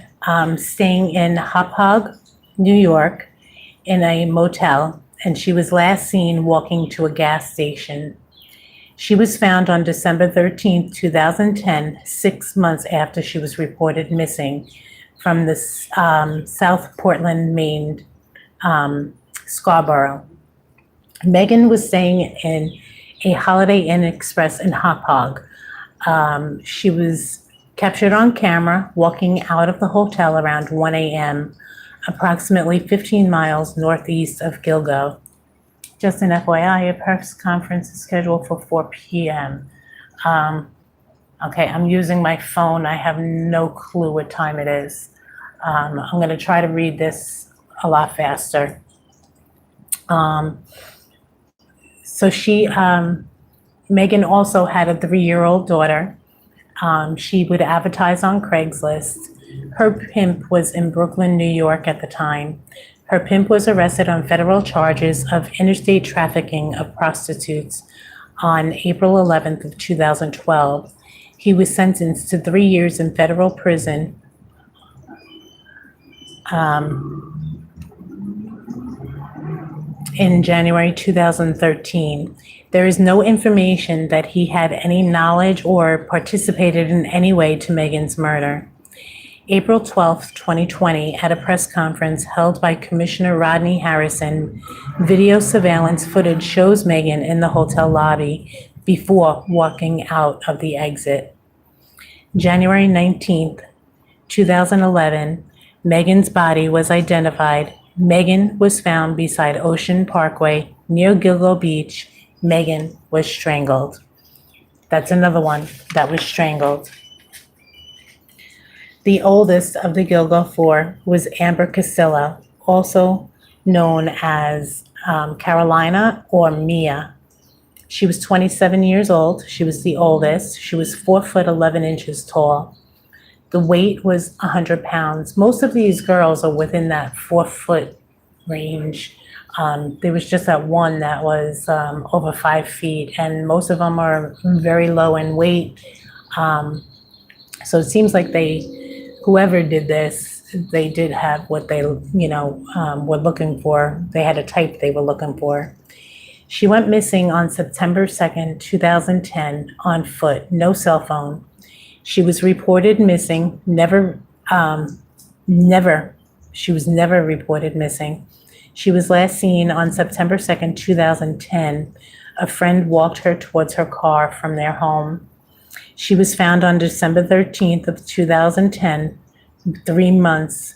staying in Hauppauge, New York, in a motel, and she was last seen walking to a gas station. She was found on December 13th, 2010, 6 months after she was reported missing from the South Portland, Maine, Scarborough. Megan was staying in a Holiday Inn Express in Hauppauge. She was captured on camera walking out of the hotel around 1 a.m., approximately 15 miles northeast of Gilgo. Just an FYI, a press conference is scheduled for 4 p.m. Okay, I'm using my phone. I have no clue what time it is. I'm going to try to read this a lot faster. Megan also had a 3-year-old daughter. She would advertise on Craigslist. Her pimp was in Brooklyn, New York at the time. Her pimp was arrested on federal charges of interstate trafficking of prostitutes on April 11th of 2012. He was sentenced to 3 years in federal prison in January 2013. There is no information that he had any knowledge or participated in any way to Megan's murder. April 12, 2020, at a press conference held by Commissioner Rodney Harrison, video surveillance footage shows Megan in the hotel lobby before walking out of the exit. January 19th, 2011, Megan's body was identified. Megan was found beside Ocean Parkway near Gilgo Beach. Megan was strangled. That's another one that was strangled. The oldest of the Gilgo Four was Amber Casilla, also known as Carolina or Mia. She was 27 years old. She was the oldest. She was 4 foot 11 inches tall. The weight was 100 pounds. Most of these girls are within that 4 foot range. There was just that one that was over 5 feet, and most of them are very low in weight. So it seems like whoever did this, they did have what they, were looking for. They had a type they were looking for. She went missing on September 2nd, 2010, on foot, no cell phone. She was reported missing, she was never reported missing. She was last seen on September 2nd, 2010. A friend walked her towards her car from their home. She was found on December 13th of 2010, 3 months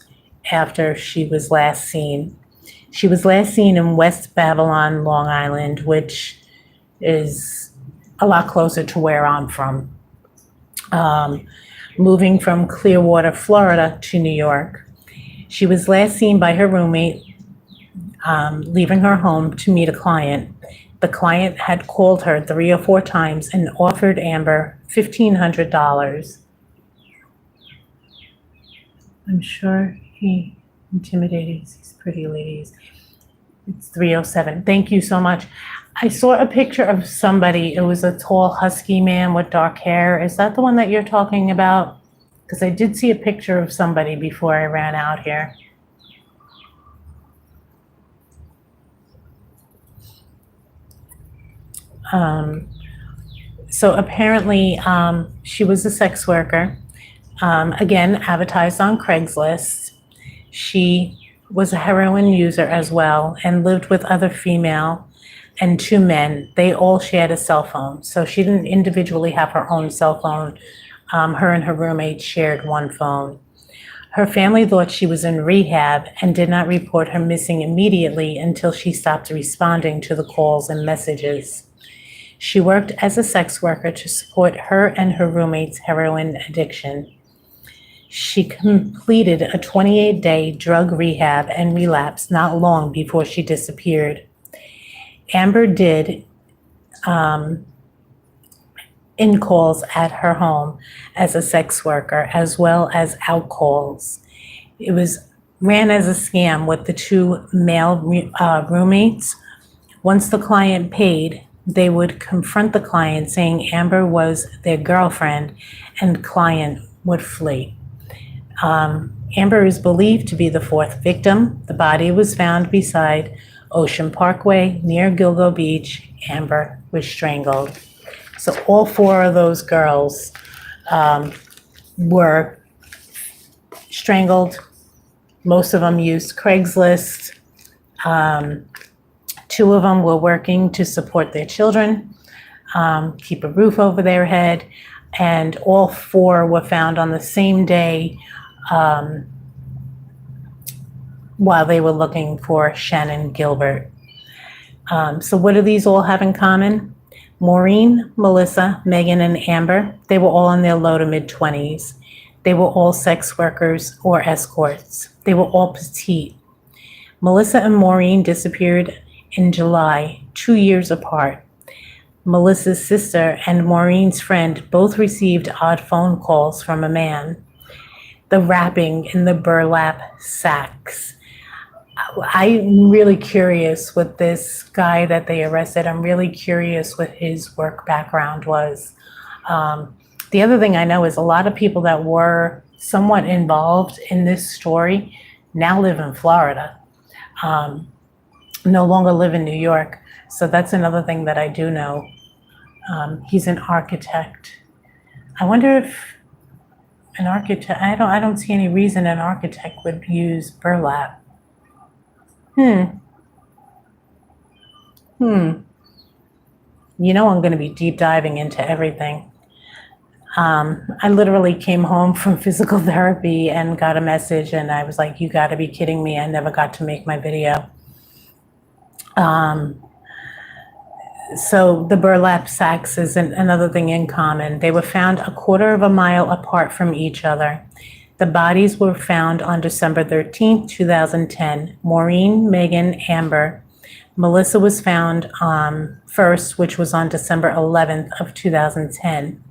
after she was last seen. She was last seen in West Babylon, Long Island, which is a lot closer to where I'm from. Moving from Clearwater, Florida to New York. She was last seen by her roommate, leaving her home to meet a client. The client had called her 3 or 4 times and offered Amber $1,500. I'm sure he intimidated these pretty ladies. It's 3:07. Thank you so much. I saw a picture of somebody. It was a tall, husky man with dark hair. Is that the one that you're talking about? Because I did see a picture of somebody before I ran out here. So apparently she was a sex worker, again, advertised on Craigslist. She was a heroin user as well and lived with other female and 2 men. They all shared a cell phone. So she didn't individually have her own cell phone. Her and her roommate shared one phone. Her family thought she was in rehab and did not report her missing immediately until she stopped responding to the calls and messages. She worked as a sex worker to support her and her roommate's heroin addiction. She completed a 28-day drug rehab and relapse not long before she disappeared. Amber did in-calls at her home as a sex worker, as well as out-calls. It was ran as a scam with the 2 male roommates. Once the client paid, they would confront the client saying Amber was their girlfriend, and client would flee. Amber is believed to be the 4th victim. The body was found beside Ocean Parkway near Gilgo Beach. Amber was strangled. So all 4 of those girls were strangled. Most of them used Craigslist. 2 of them were working to support their children, keep a roof over their head, and all 4 were found on the same day while they were looking for Shannon Gilbert. So what do these all have in common? Maureen, Melissa, Megan, and Amber, they were all in their low to mid-20s. They were all sex workers or escorts. They were all petite. Melissa and Maureen disappeared in July, 2 years apart. Melissa's sister and Maureen's friend both received odd phone calls from a man. The wrapping in the burlap sacks. I'm really curious with this guy that they arrested. I'm really curious what his work background was. The other thing I know is a lot of people that were somewhat involved in this story now live in Florida, no longer live in New York. So that's another thing that I do know. He's an architect. I wonder if an architect, I don't see any reason an architect would use burlap. You know, I'm going to be deep diving into everything. I literally came home from physical therapy and got a message, and I was like, you got to be kidding me. I never got to make my video. So the burlap sacks is another thing in common. They were found 1/4 mile apart from each other. The bodies were found on December 13th, 2010. Maureen, Megan, Amber. Melissa was found first, which was on December 11th of 2010.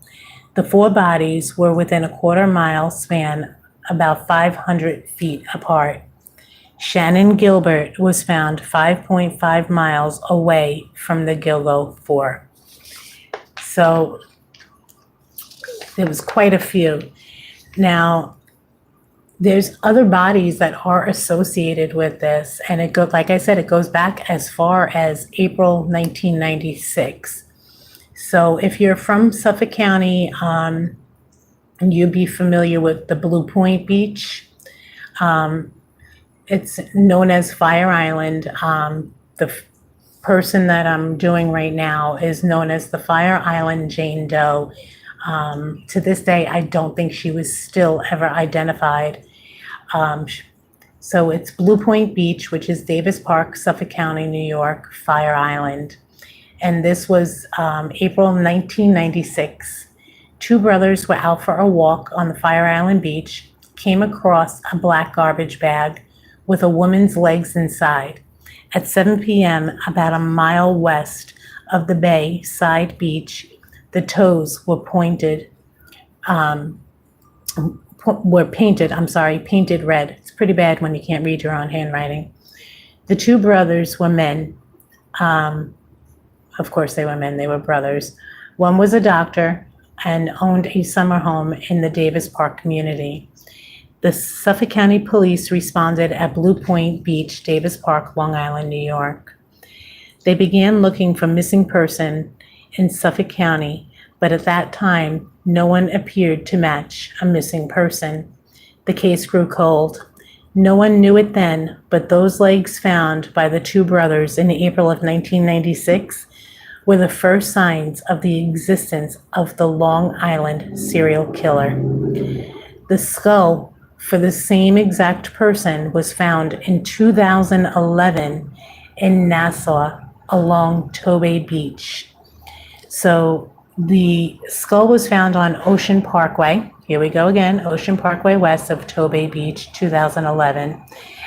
The 4 bodies were within 1/4 mile span, about 500 feet apart. Shannon Gilbert was found 5.5 miles away from the Gilgo Fort. So there was quite a few. Now, there's other bodies that are associated with this, and it goes, like I said, it goes back as far as April 1996. So if you're from Suffolk County, and you'd be familiar with the Blue Point Beach, it's known as Fire Island. The person that I'm doing right now is known as the Fire Island Jane Doe. To this day, I don't think she was still ever identified. So it's Blue Point Beach, which is Davis Park, Suffolk County, New York, Fire Island. And this was April 1996. 2 brothers were out for a walk on the Fire Island beach, came across a black garbage bag with a woman's legs inside. At 7 p.m., about a mile west of the bay side beach. The toes were painted red. It's pretty bad when you can't read your own handwriting. The two brothers were men. Of course they were men, they were brothers. One was a doctor and owned a summer home in the Davis Park community. The Suffolk County Police responded at Blue Point Beach, Davis Park, Long Island, New York. They began looking for missing person in Suffolk County, but at that time, no one appeared to match a missing person. The case grew cold. No one knew it then, but those legs found by the two brothers in April of 1996 were the first signs of the existence of the Long Island serial killer. The skull for the same exact person was found in 2011 in Nassau along Tobay Beach. So the skull was found on Ocean Parkway. Here we go again, Ocean Parkway west of Tobay Beach, 2011.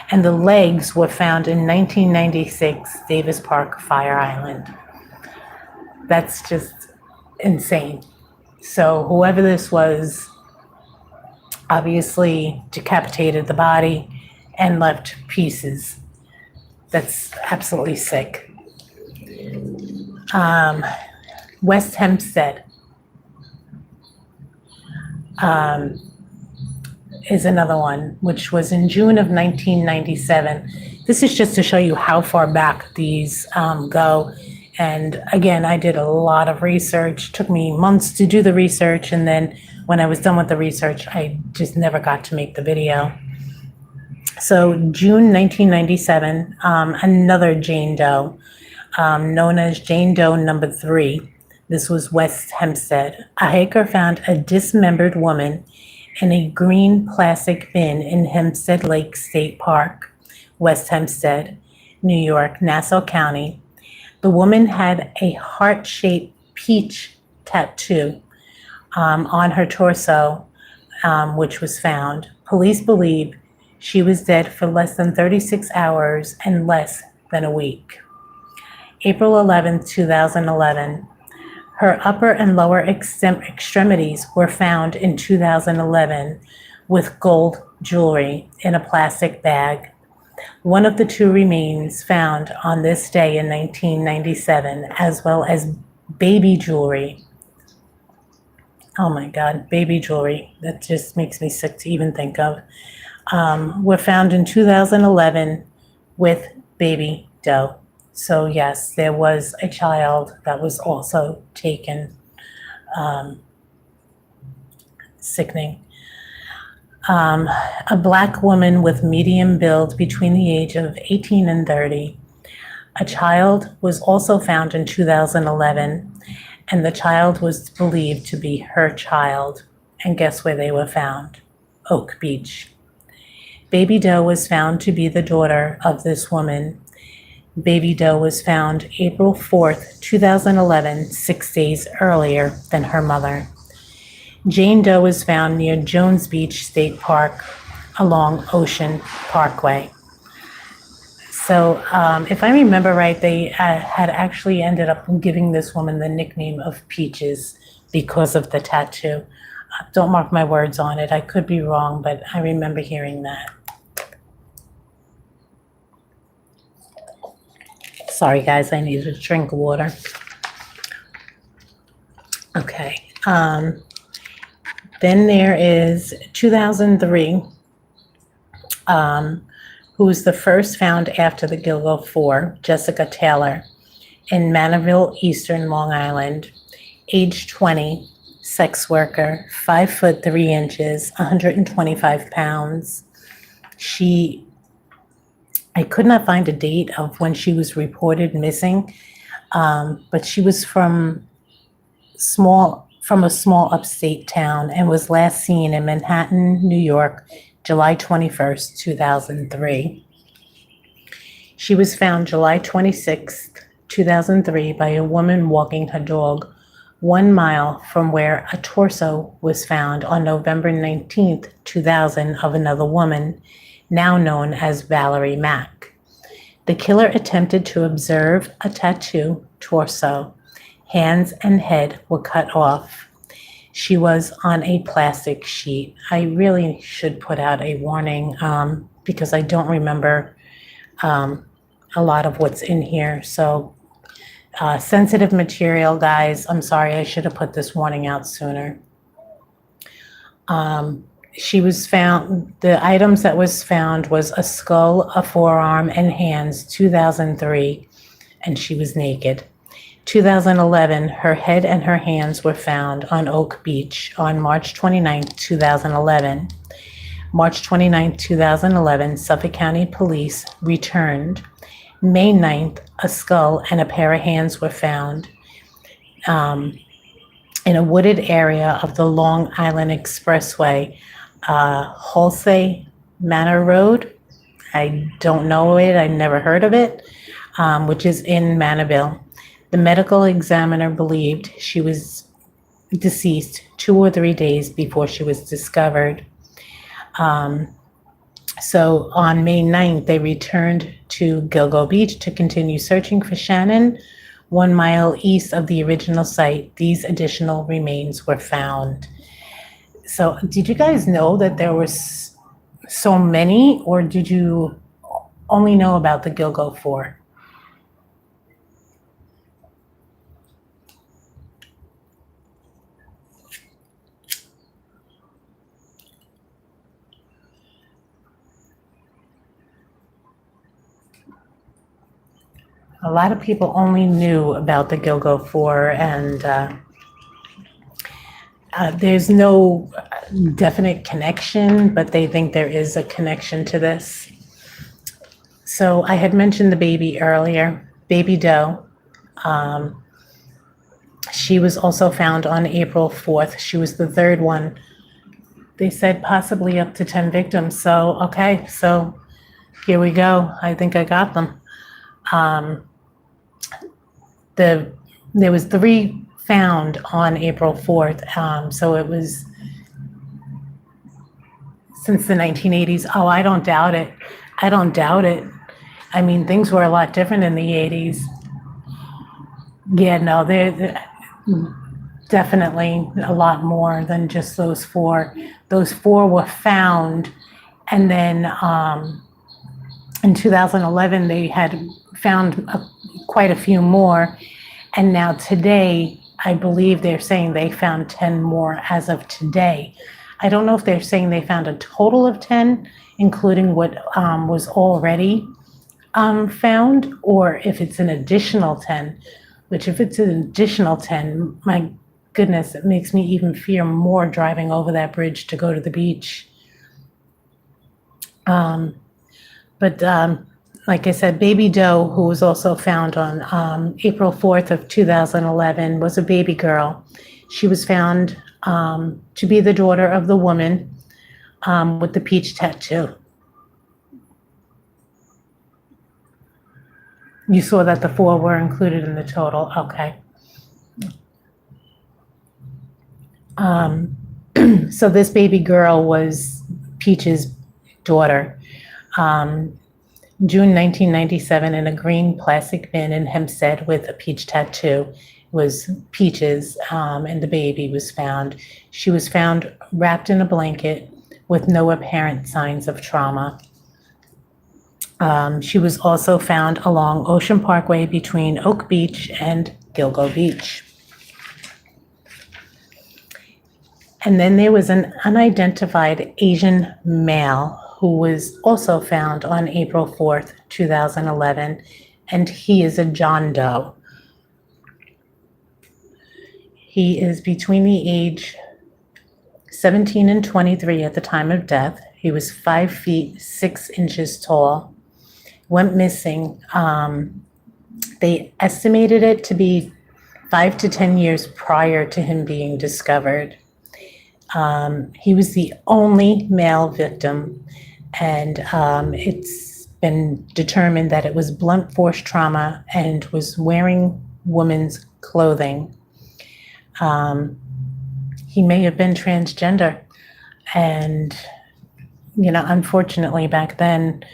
And the legs were found in 1996, Davis Park, Fire Island. That's just insane. So whoever this was obviously decapitated the body and left pieces. That's absolutely sick. West Hempstead is another one, which was in June of 1997. This is just to show you how far back these go. And again, I did a lot of research. It took me months to do the research. And then when I was done with the research, I just never got to make the video. So June 1997, another Jane Doe, known as Jane Doe number 3. This was West Hempstead. A hiker found a dismembered woman in a green plastic bin in Hempstead Lake State Park, West Hempstead, New York, Nassau County. The woman had a heart-shaped peach tattoo on her torso, which was found. Police believe she was dead for less than 36 hours and less than a week. April 11, 2011. Her upper and lower extremities were found in 2011 with gold jewelry in a plastic bag. One of the two remains found on this day in 1997, as well as baby jewelry. Oh my God, baby jewelry. That just makes me sick to even think of. Were found in 2011 with baby Doe. So yes, there was a child that was also taken. Sickening. A Black woman with medium build between the age of 18 and 30. A child was also found in 2011, and the child was believed to be her child. And guess where they were found? Oak Beach. Baby Doe was found to be the daughter of this woman. Baby Doe was found April 4th, 2011, 6 days earlier than her mother. Jane Doe was found near Jones Beach State Park along Ocean Parkway. So if I remember right, they had actually ended up giving this woman the nickname of Peaches because of the tattoo. Don't mark my words on it. I could be wrong, but I remember hearing that. Sorry, guys, I need to drink water. Okay. Then there is 2003, who was the first found after the Gilgo 4, Jessica Taylor, in Manorville, Eastern Long Island, age 20, sex worker, 5 foot 3 inches, 125 pounds. I could not find a date of when she was reported missing, but she was from a small upstate town and was last seen in Manhattan, New York, July 21st, 2003. She was found July 26th, 2003 by a woman walking her dog 1 mile from where a torso was found on November 19th, 2000 of another woman, now known as Valerie Mack. The killer attempted to observe a tattoo torso. Hands and head were cut off. She was on a plastic sheet. I really should put out a warning because I don't remember a lot of what's in here. So sensitive material, guys. I'm sorry, I should have put this warning out sooner. She was found, the items that was found was a skull, a forearm, and hands, 2003, and she was naked. 2011, her head and her hands were found on Oak Beach on March 29, 2011. March 29, 2011, Suffolk County Police returned. May 9th, a skull and a pair of hands were found in a wooded area of the Long Island Expressway, Halsey Manor Road. I don't know it, I never heard of it, which is in Manorville. The medical examiner believed she was deceased 2 or 3 days before she was discovered. So on May 9th, they returned to Gilgo Beach to continue searching for Shannon. 1 mile east of the original site, these additional remains were found. So did you guys know that there was so many, or did you only know about the Gilgo 4? A lot of people only knew about the Gilgo 4, and there's no definite connection, but they think there is a connection to this. So I had mentioned the baby earlier, Baby Doe. She was also found on April 4th. She was the third one. They said possibly up to 10 victims. So, okay, so here we go. I think I got them. There was 3 found on April 4th. So it was since the 1980s. Oh, I don't doubt it. I don't doubt it. I mean, things were a lot different in the 80s. Yeah, no, they're definitely a lot more than just those 4. Those 4 were found, and then in 2011 they had found quite a few more, and now today I believe they're saying they found 10 more as of today. I don't know if they're saying they found a total of 10, including what was already found, or if it's an additional 10, which if it's an additional 10, my goodness, it makes me even fear more driving over that bridge to go to the beach. Like I said, Baby Doe, who was also found on April 4th of 2011, was a baby girl. She was found to be the daughter of the woman with the peach tattoo. You saw that the 4 were included in the total, okay. So this baby girl was Peach's daughter. June 1997, in a green plastic bin in Hempstead with a peach tattoo was Peach's, and the baby was found. She was found wrapped in a blanket with no apparent signs of trauma. She was also found along Ocean Parkway between Oak Beach and Gilgo Beach. And then there was an unidentified Asian male who was also found on April 4th, 2011, and he is a John Doe. He is between the age 17 and 23 at the time of death. He was 5 feet 6 inches tall. Went missing. They estimated it to be 5 to 10 years prior to him being discovered. He was the only male victim, and it's been determined that it was blunt force trauma and was wearing women's clothing. He may have been transgender, and unfortunately back then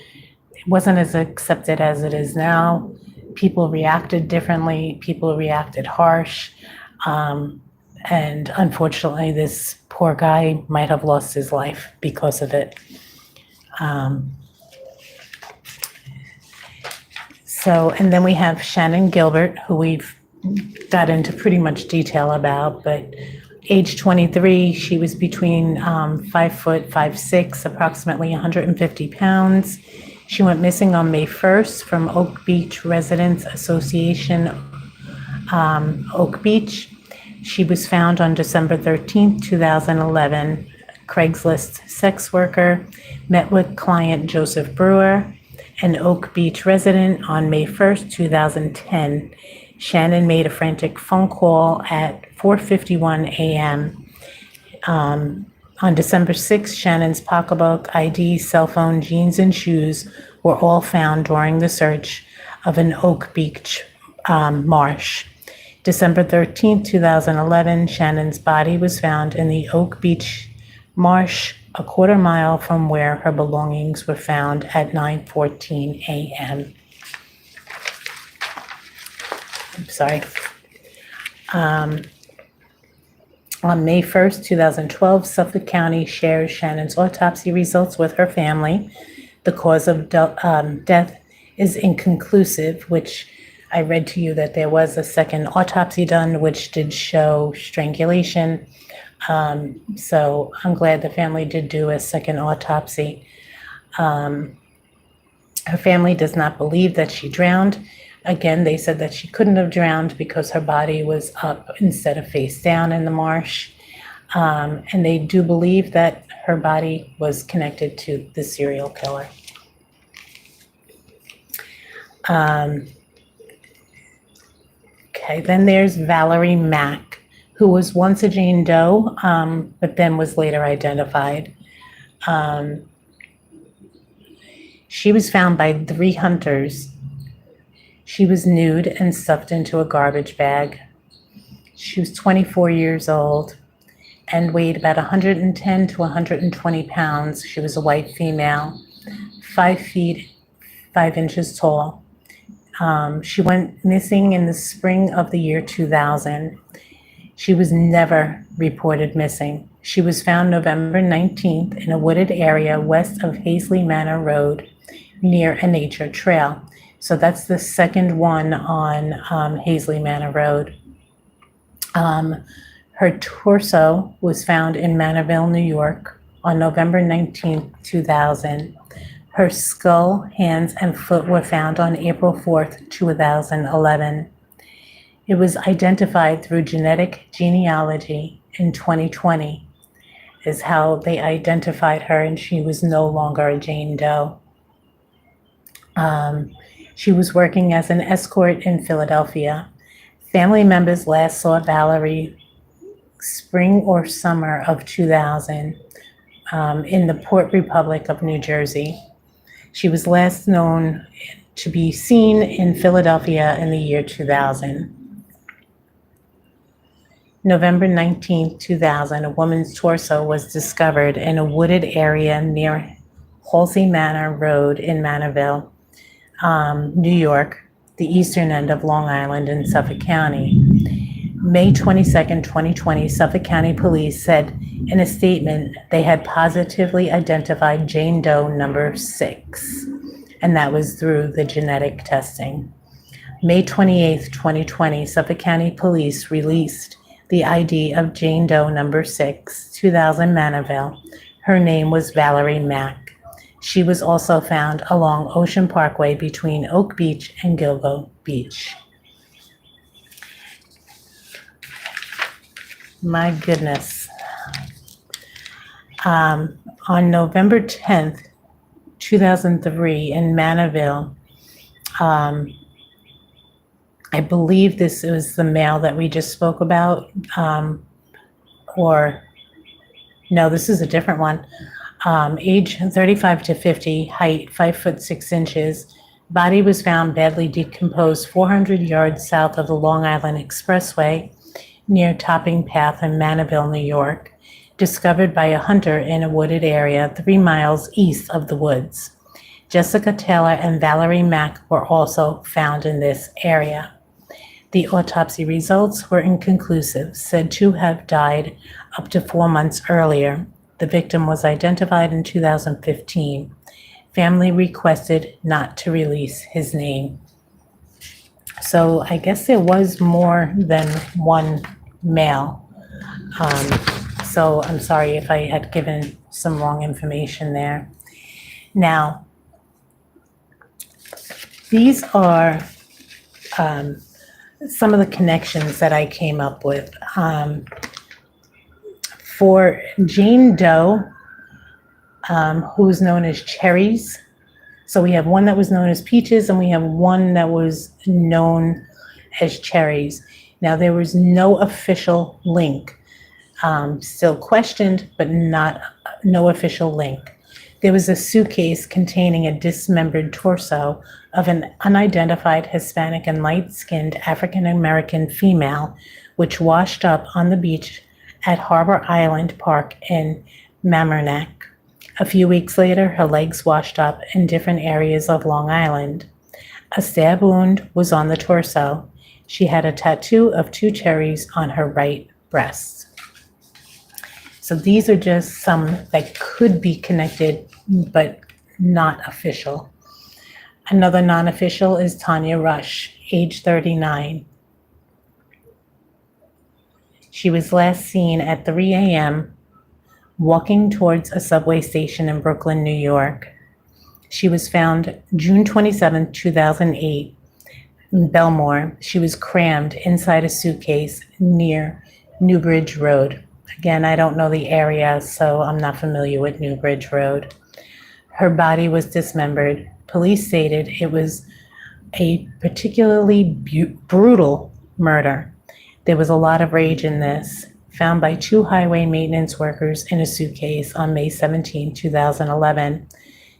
wasn't as accepted as it is now. People reacted differently. People reacted harsh. And unfortunately, this poor guy might have lost his life because of it. And then we have Shannon Gilbert, who we've got into pretty much detail about, but age 23, she was between 5 foot, 5'6", approximately 150 pounds. She went missing on May 1st from Oak Beach Residents Association, Oak Beach. She was found on December 13th, 2011. Craigslist sex worker met with client Joseph Brewer, an Oak Beach resident, on May 1st, 2010. Shannon made a frantic phone call at 4:51 a.m. On December 6th, Shannon's pocketbook, ID, cell phone, jeans, and shoes were all found during the search of an Oak Beach marsh. December 13th, 2011, Shannon's body was found in the Oak Beach marsh, a quarter mile from where her belongings were found at 9:14 a.m. I'm sorry. On May 1st, 2012, Suffolk County shares Shannon's autopsy results with her family. The cause of death is inconclusive, which I read to you that there was a second autopsy done, which did show strangulation. So I'm glad the family did do a second autopsy. Her family does not believe that she drowned. Again, they said that she couldn't have drowned because her body was up instead of face down in the marsh. And they do believe that her body was connected to the serial killer. Okay, then there's Valerie Mack, who was once a Jane Doe, but then was later identified. She was found by 3 hunters. She was nude and stuffed into a garbage bag. She was 24 years old and weighed about 110 to 120 pounds. She was a white female, 5 feet, 5 inches tall. She went missing in the spring of the year 2000. She was never reported missing. She was found November 19th in a wooded area west of Hazley Manor Road near a nature trail. So that's the second one on Hazley Manor Road. Her torso was found in Manorville, New York on November 19th, 2000. Her skull, hands, and foot were found on April 4th, 2011. It was identified through genetic genealogy in 2020 is how they identified her, and she was no longer a Jane Doe. She was working as an escort in Philadelphia. Family members last saw Valerie spring or summer of 2000 in the Port Republic of New Jersey. She was last known to be seen in Philadelphia in the year 2000. November 19th, 2000, a woman's torso was discovered in a wooded area near Halsey Manor Road in Manorville, New York, the eastern end of Long Island in Suffolk County. May 22nd, 2020, Suffolk County Police said in a statement they had positively identified Jane Doe number 6, and that was through the genetic testing. May 28th, 2020, Suffolk County Police released the ID of Jane Doe number 6, 2000 Manorville. Her name was Valerie Mack. She was also found along Ocean Parkway between Oak Beach and Gilgo Beach. My goodness. On November 10th, 2003 in Manorville, I believe this was the male that we just spoke about, or no, this is a different one. Age 35 to 50, height 5 foot 6 inches. Body was found badly decomposed 400 yards south of the Long Island Expressway near Topping Path in Manorville, New York. Discovered by a hunter in a wooded area 3 miles east of the woods. Jessica Taylor and Valerie Mack were also found in this area. The autopsy results were inconclusive, said to have died up to 4 months earlier. The victim was identified in 2015. Family requested not to release his name. So I guess there was more than one male. So I'm sorry if I had given some wrong information there. Now, these are some of the connections that I came up with. For Jane Doe, who's known as Cherries. So we have one that was known as Peaches, and we have one that was known as Cherries. Now, there was no official link. Still questioned, but no official link. There was a suitcase containing a dismembered torso of an unidentified Hispanic and light-skinned African-American female, which washed up on the beach at Harbor Island Park in Mamaroneck. A few weeks later, her legs washed up in different areas of Long Island. A stab wound was on the torso. She had a tattoo of 2 cherries on her right breast. So these are just some that could be connected, but not official. Another non-official is Tanya Rush, age 39. She was last seen at 3 a.m. walking towards a subway station in Brooklyn, New York. She was found June 27, 2008, in Belmore. She was crammed inside a suitcase near Newbridge Road. Again, I don't know the area, so I'm not familiar with Newbridge Road. Her body was dismembered. Police stated it was a particularly brutal murder. There was a lot of rage in this. Found by 2 highway maintenance workers in a suitcase on May 17, 2011.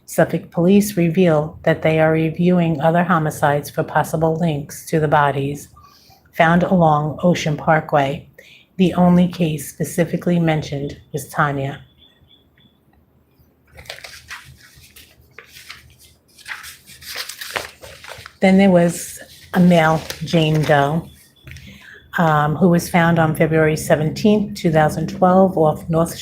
Suffolk police reveal that they are reviewing other homicides for possible links to the bodies found along Ocean Parkway. The only case specifically mentioned was Tanya. Then there was a male, Jane Doe, who was found on February 17, 2012 off North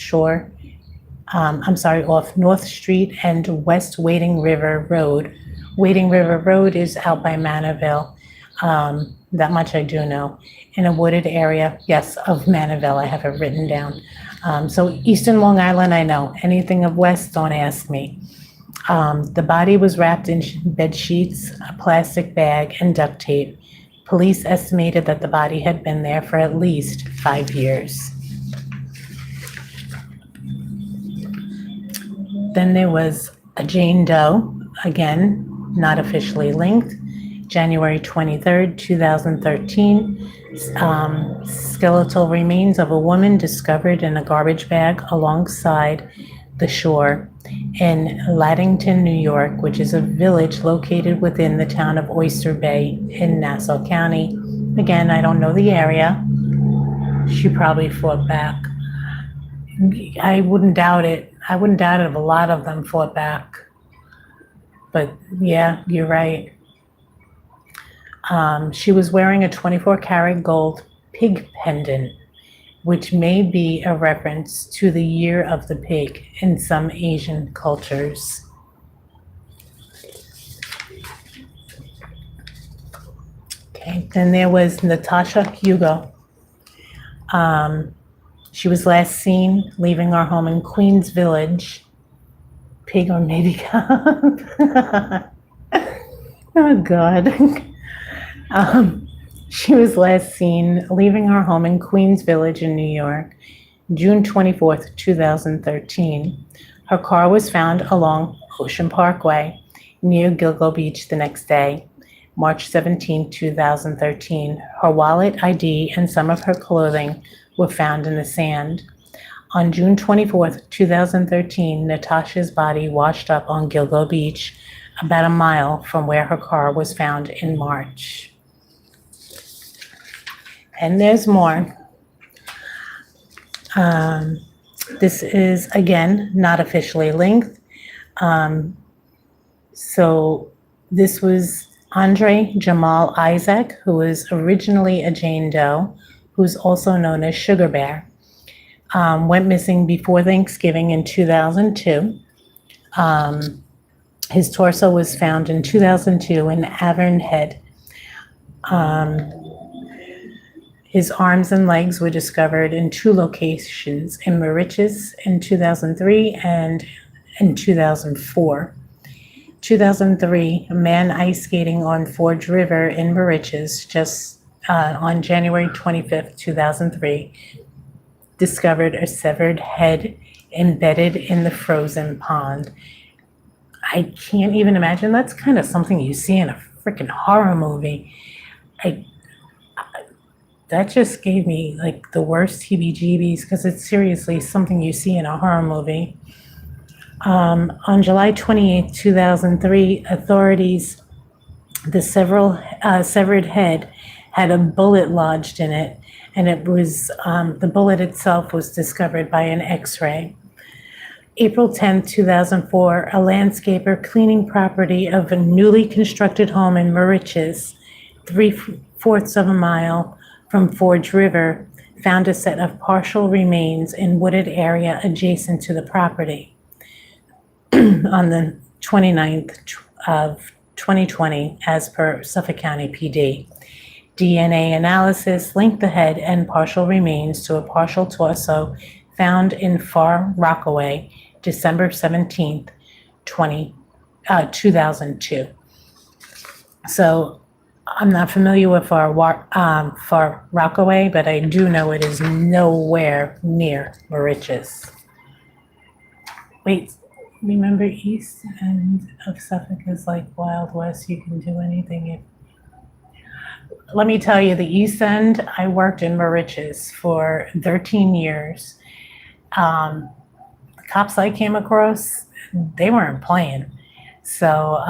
Street and West Wading River Road. Wading River Road is out by Manorville. That much I do know. In a wooded area, yes, of Manorville, I have it written down. So Eastern Long Island, I know. Anything of West, don't ask me. The body was wrapped in bed sheets, a plastic bag, and duct tape. Police estimated that the body had been there for at least 5 years. Then there was a Jane Doe, again, not officially linked, January 23rd, 2013. Skeletal remains of a woman discovered in a garbage bag alongside the shore in Laddington, New York, which is a village located within the town of Oyster Bay in Nassau County. Again, I don't know the area. She probably fought back. I wouldn't doubt it. I wouldn't doubt it if a lot of them fought back. But yeah, you're right. She was wearing a 24-karat gold pig pendant, which may be a reference to the year of the pig in some Asian cultures. Okay, then there was Natasha Hugo. She was last seen leaving our home in Queens Village. Pig or maybe cub. Oh, God. She was last seen leaving our home in Queens Village in New York, June 24th, 2013. Her car was found along Ocean Parkway near Gilgo Beach the next day, March 17, 2013. Her wallet, ID, and some of her clothing were found in the sand. On June 24th, 2013, Natasha's body washed up on Gilgo Beach, about a mile from where her car was found in March. And there's more. This is, again, not officially linked. So this was Andre Jamal Isaac, who was originally a Jane Doe, who's also known as Sugar Bear. Went missing before Thanksgiving in 2002. His torso was found in 2002 in Avon Head. His arms and legs were discovered in 2 locations, in Mauritius in 2003 and in 2004. 2003, a man ice skating on Forge River in Mauritius just on January 25th, 2003, discovered a severed head embedded in the frozen pond. I can't even imagine. That's kind of something you see in a freaking horror movie. That just gave me like the worst heebie-jeebies because it's seriously something you see in a horror movie. On July 28th, 2003, authorities, the severed head had a bullet lodged in it, and it was the bullet itself was discovered by an X-ray. April 10th, 2004, a landscaper cleaning property of a newly constructed home in Mauritius, 3/4 of a mile from Forge River, found a set of partial remains in wooded area adjacent to the property. On the 29th of 2020, as per Suffolk County PD. DNA analysis linked the head and partial remains to a partial torso found in Far Rockaway, December 17th, 2002. So I'm not familiar with Far Rockaway, but I do know it is nowhere near Mauritius. Wait, remember East End of Suffolk is like Wild West. You can do anything. Let me tell you, the East End, I worked in Mauritius for 13 years. The cops I came across, they weren't playing. So,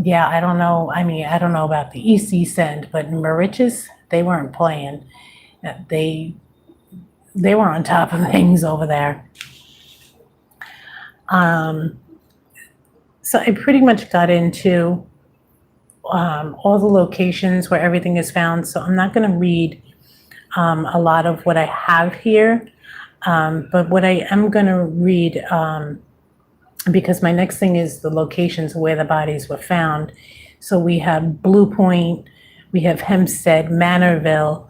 yeah, I don't know. I mean, I don't know about the East End, but in Mauritius, they weren't playing. They were on top of things over there. So I pretty much got into all the locations where everything is found. So I'm not going to read a lot of what I have here, but what I am going to read, because my next thing is the locations where the bodies were found. So we have Blue Point, we have Hempstead, Manorville,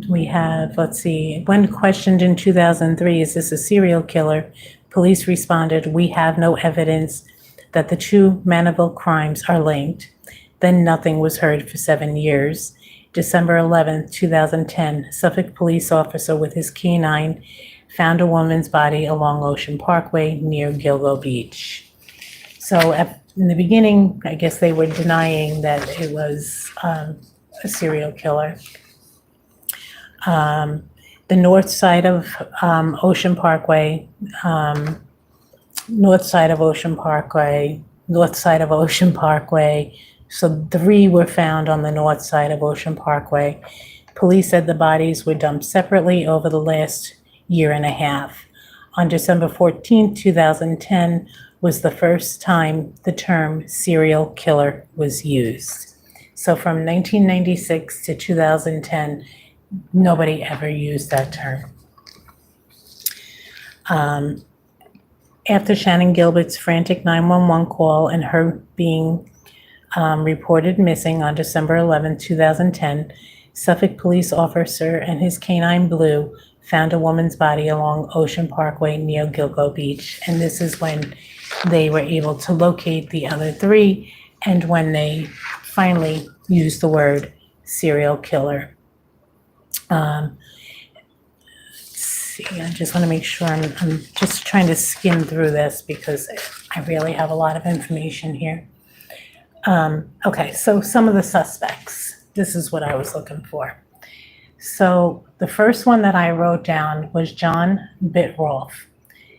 we have, let's see, when questioned in 2003, is this a serial killer? Police responded, we have no evidence that the 2 Manorville crimes are linked. Then nothing was heard for 7 years. December 11th, 2010, Suffolk police officer with his canine found a woman's body along Ocean Parkway near Gilgo Beach. So in the beginning, I guess they were denying that it was a serial killer. The north side of Ocean Parkway, north side of Ocean Parkway. So 3 were found on the north side of Ocean Parkway. Police said the bodies were dumped separately over the last year and a half. On December 14, 2010 was the first time the term serial killer was used. So from 1996 to 2010, nobody ever used that term. After Shannon Gilbert's frantic 911 call and her being reported missing on December 11, 2010, Suffolk police officer and his canine Blue found a woman's body along Ocean Parkway near Gilgo Beach. And this is when they were able to locate the other 3 and when they finally used the word serial killer. Let's see, I just want to make sure I'm just trying to skim through this because I really have a lot of information here. Okay, so some of the suspects. This is what I was looking for. So the first one that I wrote down was John Bitrolf.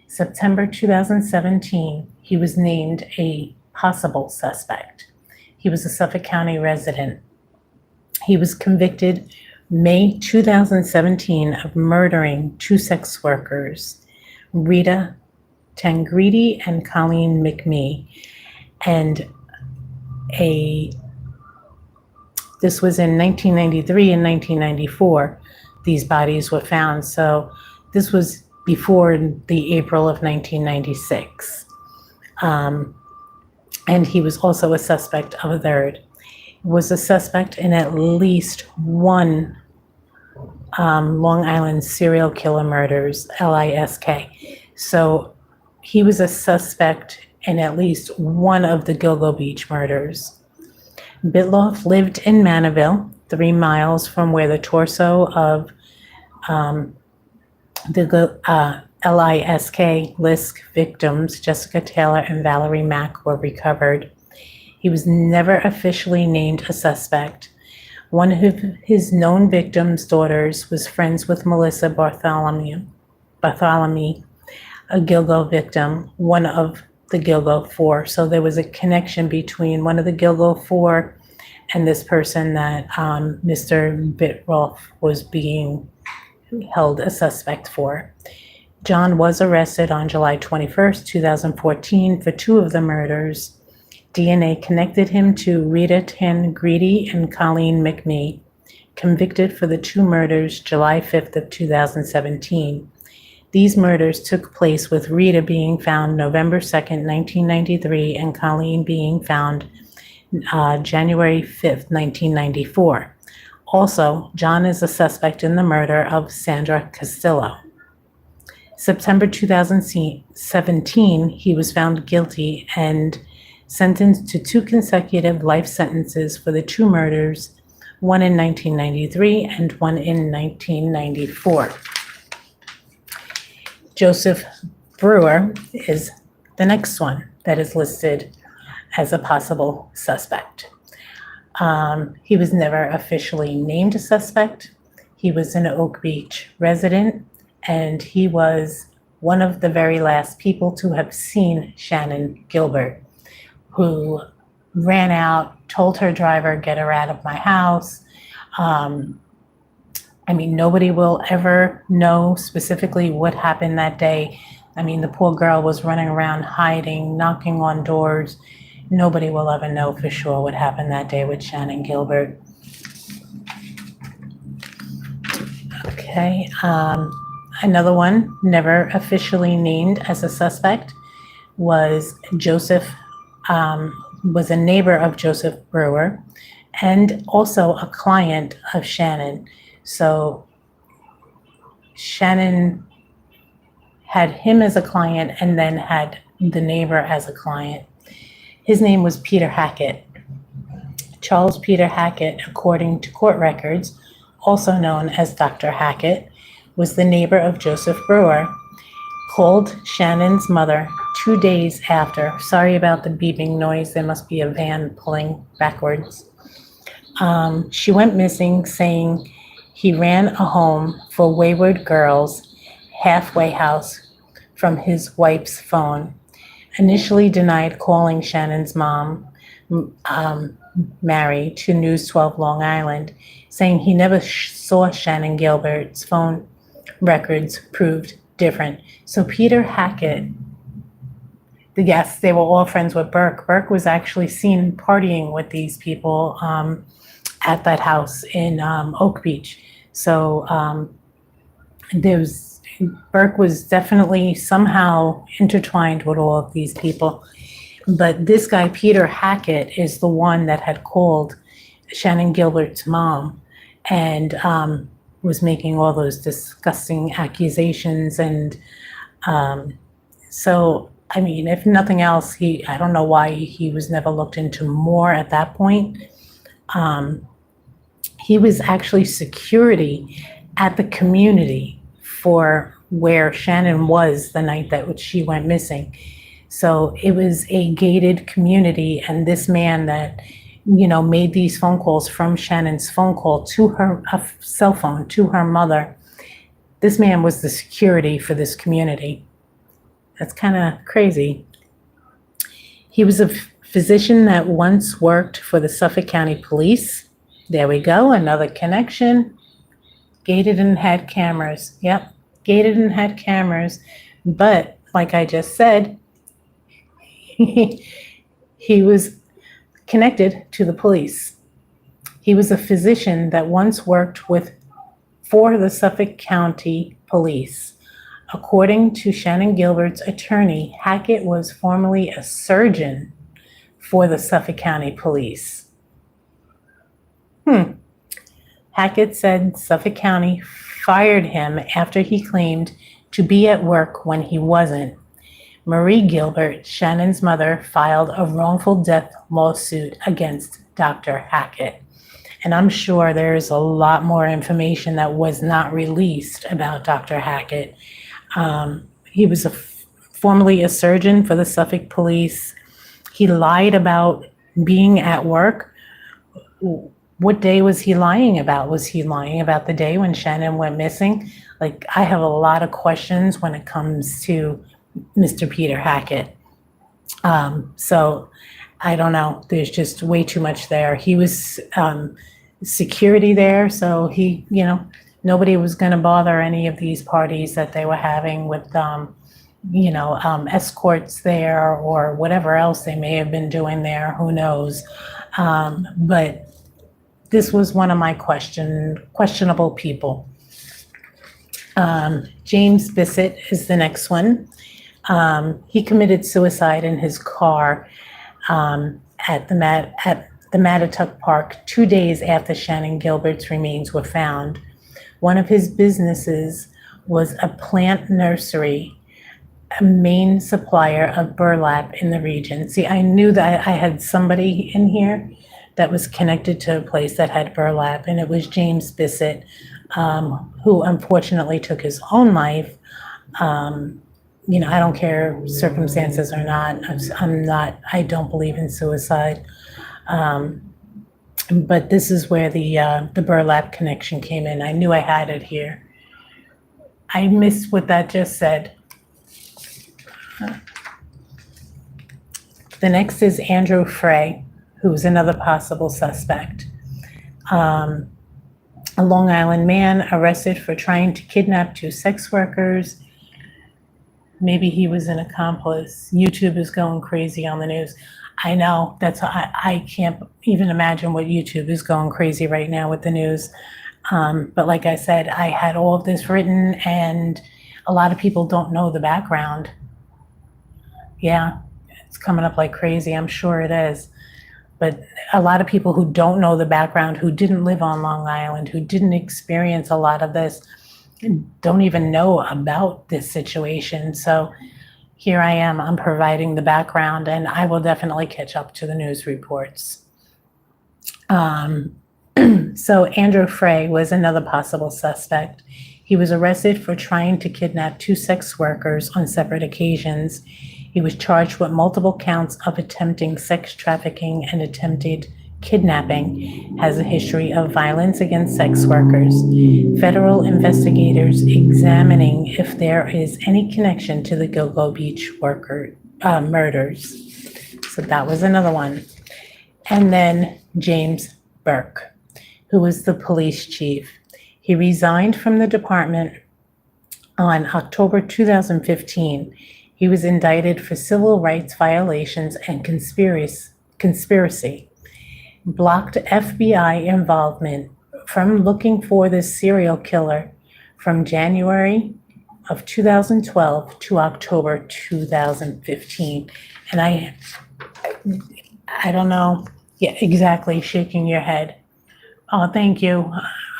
September 2017, he was named a possible suspect. He was a Suffolk County resident. He was convicted May 2017 of murdering 2 sex workers, Rita Tangredi and Colleen McMee. And this was in 1993 and 1994. These bodies were found. So this was before the April of 1996. And he was also a suspect of a third. Was a suspect in at least one Long Island serial killer murders, LISK. So he was a suspect in at least one of the Gilgo Beach murders. Bitloff lived in Manaville, 3 miles from where the torso of the LISK victims, Jessica Taylor and Valerie Mack, were recovered. He was never officially named a suspect. One of his known victims' daughters was friends with Melissa Bartholomew, a Gilgo victim, one of the Gilgo Four. So there was a connection between one of the Gilgo Four and this person that Mr. Bitloff was being held a suspect for. John was arrested on July 21st, 2014 for 2 of the murders. DNA connected him to Rita Tangredi and Colleen McMee, convicted for the 2 murders July 5th of 2017. These murders took place with Rita being found November 2nd, 1993, and Colleen being found January 5th, 1994. Also, John is a suspect in the murder of Sandra Castillo. September 2017, he was found guilty and sentenced to 2 consecutive life sentences for the 2 murders, one in 1993 and one in 1994. Joseph Brewer is the next one that is listed as a possible suspect. He was never officially named a suspect. He was an Oak Beach resident, and he was one of the very last people to have seen Shannan Gilbert, who ran out, told her driver, "Get her out of my house." Nobody will ever know specifically what happened that day. The poor girl was running around hiding, knocking on doors. Nobody will ever know for sure what happened that day with Shannan Gilbert. Okay, another one never officially named as a suspect was Joseph, was a neighbor of Joseph Brewer and also a client of Shannan. So Shannan had him as a client and then had the neighbor as a client. His name was Peter Hackett. Charles Peter Hackett, according to court records, also known as Dr. Hackett, was the neighbor of Joseph Brewer, called Shannan's mother 2 days after. Sorry about the beeping noise. There must be a van pulling backwards. She went missing, saying he ran a home for wayward girls halfway house from his wife's phone. Initially denied calling Shannan's mom, Mary, to News 12 Long Island, saying he never saw Shannan Gilbert's phone records proved different. So Peter Hackett, yes, they were all friends with Burke. Burke was actually seen partying with these people at that house in Oak Beach. So Burke was definitely somehow intertwined with all of these people. But this guy, Peter Hackett, is the one that had called Shannan Gilbert's mom and was making all those disgusting accusations. And if nothing else, I don't know why he was never looked into more at that point. He was actually security at the community for where Shannan was the night that she went missing. So it was a gated community, and this man that, made these phone calls from Shannan's phone call to her cell phone, to her mother, this man was the security for this community. That's kind of crazy. He was a physician that once worked for the Suffolk County Police. There we go, another connection. Gated and had cameras. Yep, gated and had cameras. But like I just said, he was connected to the police. He was a physician that once worked for the Suffolk County Police. According to Shannon Gilbert's attorney, Hackett was formerly a surgeon for the Suffolk County Police. Hackett said Suffolk County fired him after he claimed to be at work when he wasn't. Marie Gilbert, Shannon's mother, filed a wrongful death lawsuit against Dr. Hackett. And I'm sure there's a lot more information that was not released about Dr. Hackett. He was formerly a surgeon for the Suffolk Police. He lied about being at work. What day was he lying about? Was he lying about the day when Shannon went missing? Like, I have a lot of questions when it comes to Mr. Peter Hackett. So I don't know. There's just way too much there. He was security there, so he, nobody was going to bother any of these parties that they were having with, escorts there or whatever else they may have been doing there. Who knows? But this was one of my questionable people. James Bissett is the next one. He committed suicide in his car at the Mattatuck Park 2 days after Shannon Gilbert's remains were found. One of his businesses was a plant nursery, a main supplier of burlap in the region. See, I knew that I had somebody in here that was connected to a place that had burlap, and it was James Bissett, who unfortunately took his own life. I don't care circumstances or not. I don't believe in suicide. But this is where the burlap connection came in. I knew I had it here. I missed what that just said. The next is Andrew Frey, who's another possible suspect. A Long Island man arrested for trying to kidnap 2 sex workers. Maybe he was an accomplice. YouTube is going crazy on the news. I know, I can't even imagine what YouTube is going crazy right now with the news. But like I said, I had all of this written, and a lot of people don't know the background. Yeah, it's coming up like crazy. I'm sure it is. But a lot of people who don't know the background, who didn't live on Long Island, who didn't experience a lot of this, don't even know about this situation. So here I am, I'm providing the background, and I will definitely catch up to the news reports. So Andrew Frey was another possible suspect. He was arrested for trying to kidnap 2 sex workers on separate occasions. He was charged with multiple counts of attempting sex trafficking and attempted kidnapping, has a history of violence against sex workers. Federal investigators examining if there is any connection to the Gilgo Beach murders. So that was another one. And then James Burke, who was the police chief. He resigned from the department on October 2015. He was indicted for civil rights violations and conspiracy. Blocked FBI involvement from looking for this serial killer from January of 2012 to October 2015. And I don't know. Yeah, exactly. Shaking your head. Oh, thank you.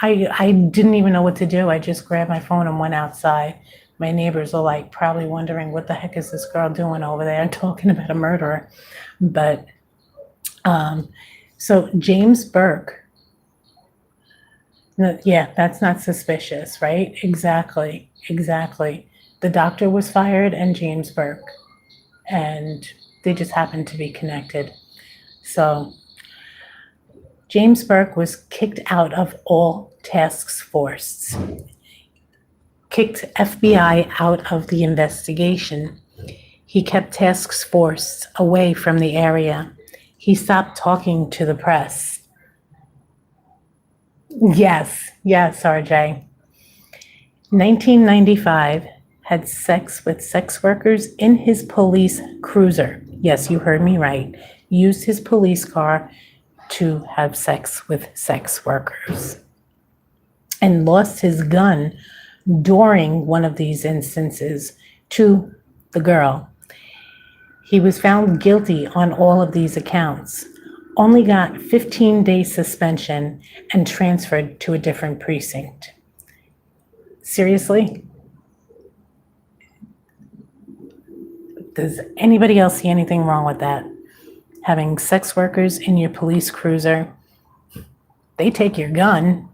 I didn't even know what to do. I just grabbed my phone and went outside. My neighbors are like probably wondering what the heck is this girl doing over there talking about a murderer. But so James Burke, yeah, that's not suspicious, right? Exactly. The doctor was fired and James Burke, and they just happened to be connected. So James Burke was kicked out of all task force, kicked FBI out of the investigation. He kept task force away from the area. He stopped talking to the press. Yes, RJ. 1995, had sex with sex workers in his police cruiser. Yes, you heard me right. Used his police car to have sex with sex workers. And lost his gun during one of these instances to the girl. He was found guilty on all of these accounts, only got 15-day suspension and transferred to a different precinct. Seriously? Does anybody else see anything wrong with that? Having sex workers in your police cruiser, they take your gun.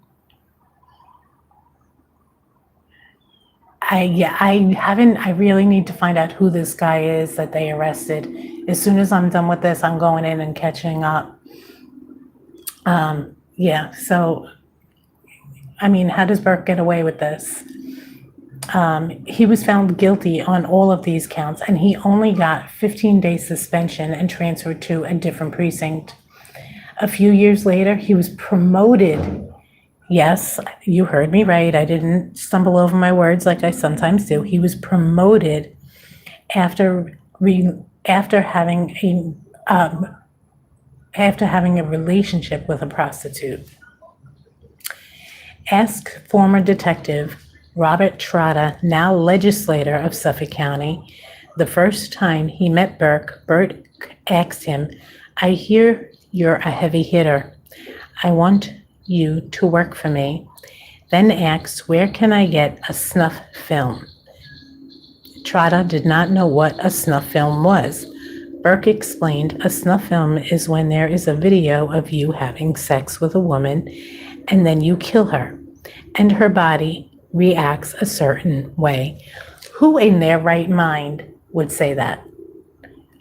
I really need to find out who this guy is that they arrested. As soon as I'm done with this, I'm going in and catching up. So, I mean, how does Burke get away with this? He was found guilty on all of these counts, and he only got 15-day suspension and transferred to a different precinct. A few years later, he was promoted. Yes, you heard me right. I didn't stumble over my words like I sometimes do. He was promoted after having a relationship with a prostitute. Ask former detective Robert Trotta, now legislator of Suffolk County, the first time he met Burke. Burke asked him, "I hear you're a heavy hitter. I want you to work for me." Then asked, "Where can I get a snuff film?" Trotta did not know what a snuff film was. Burke explained, "A snuff film is when there is a video of you having sex with a woman and then you kill her and her body reacts a certain way." Who in their right mind would say that?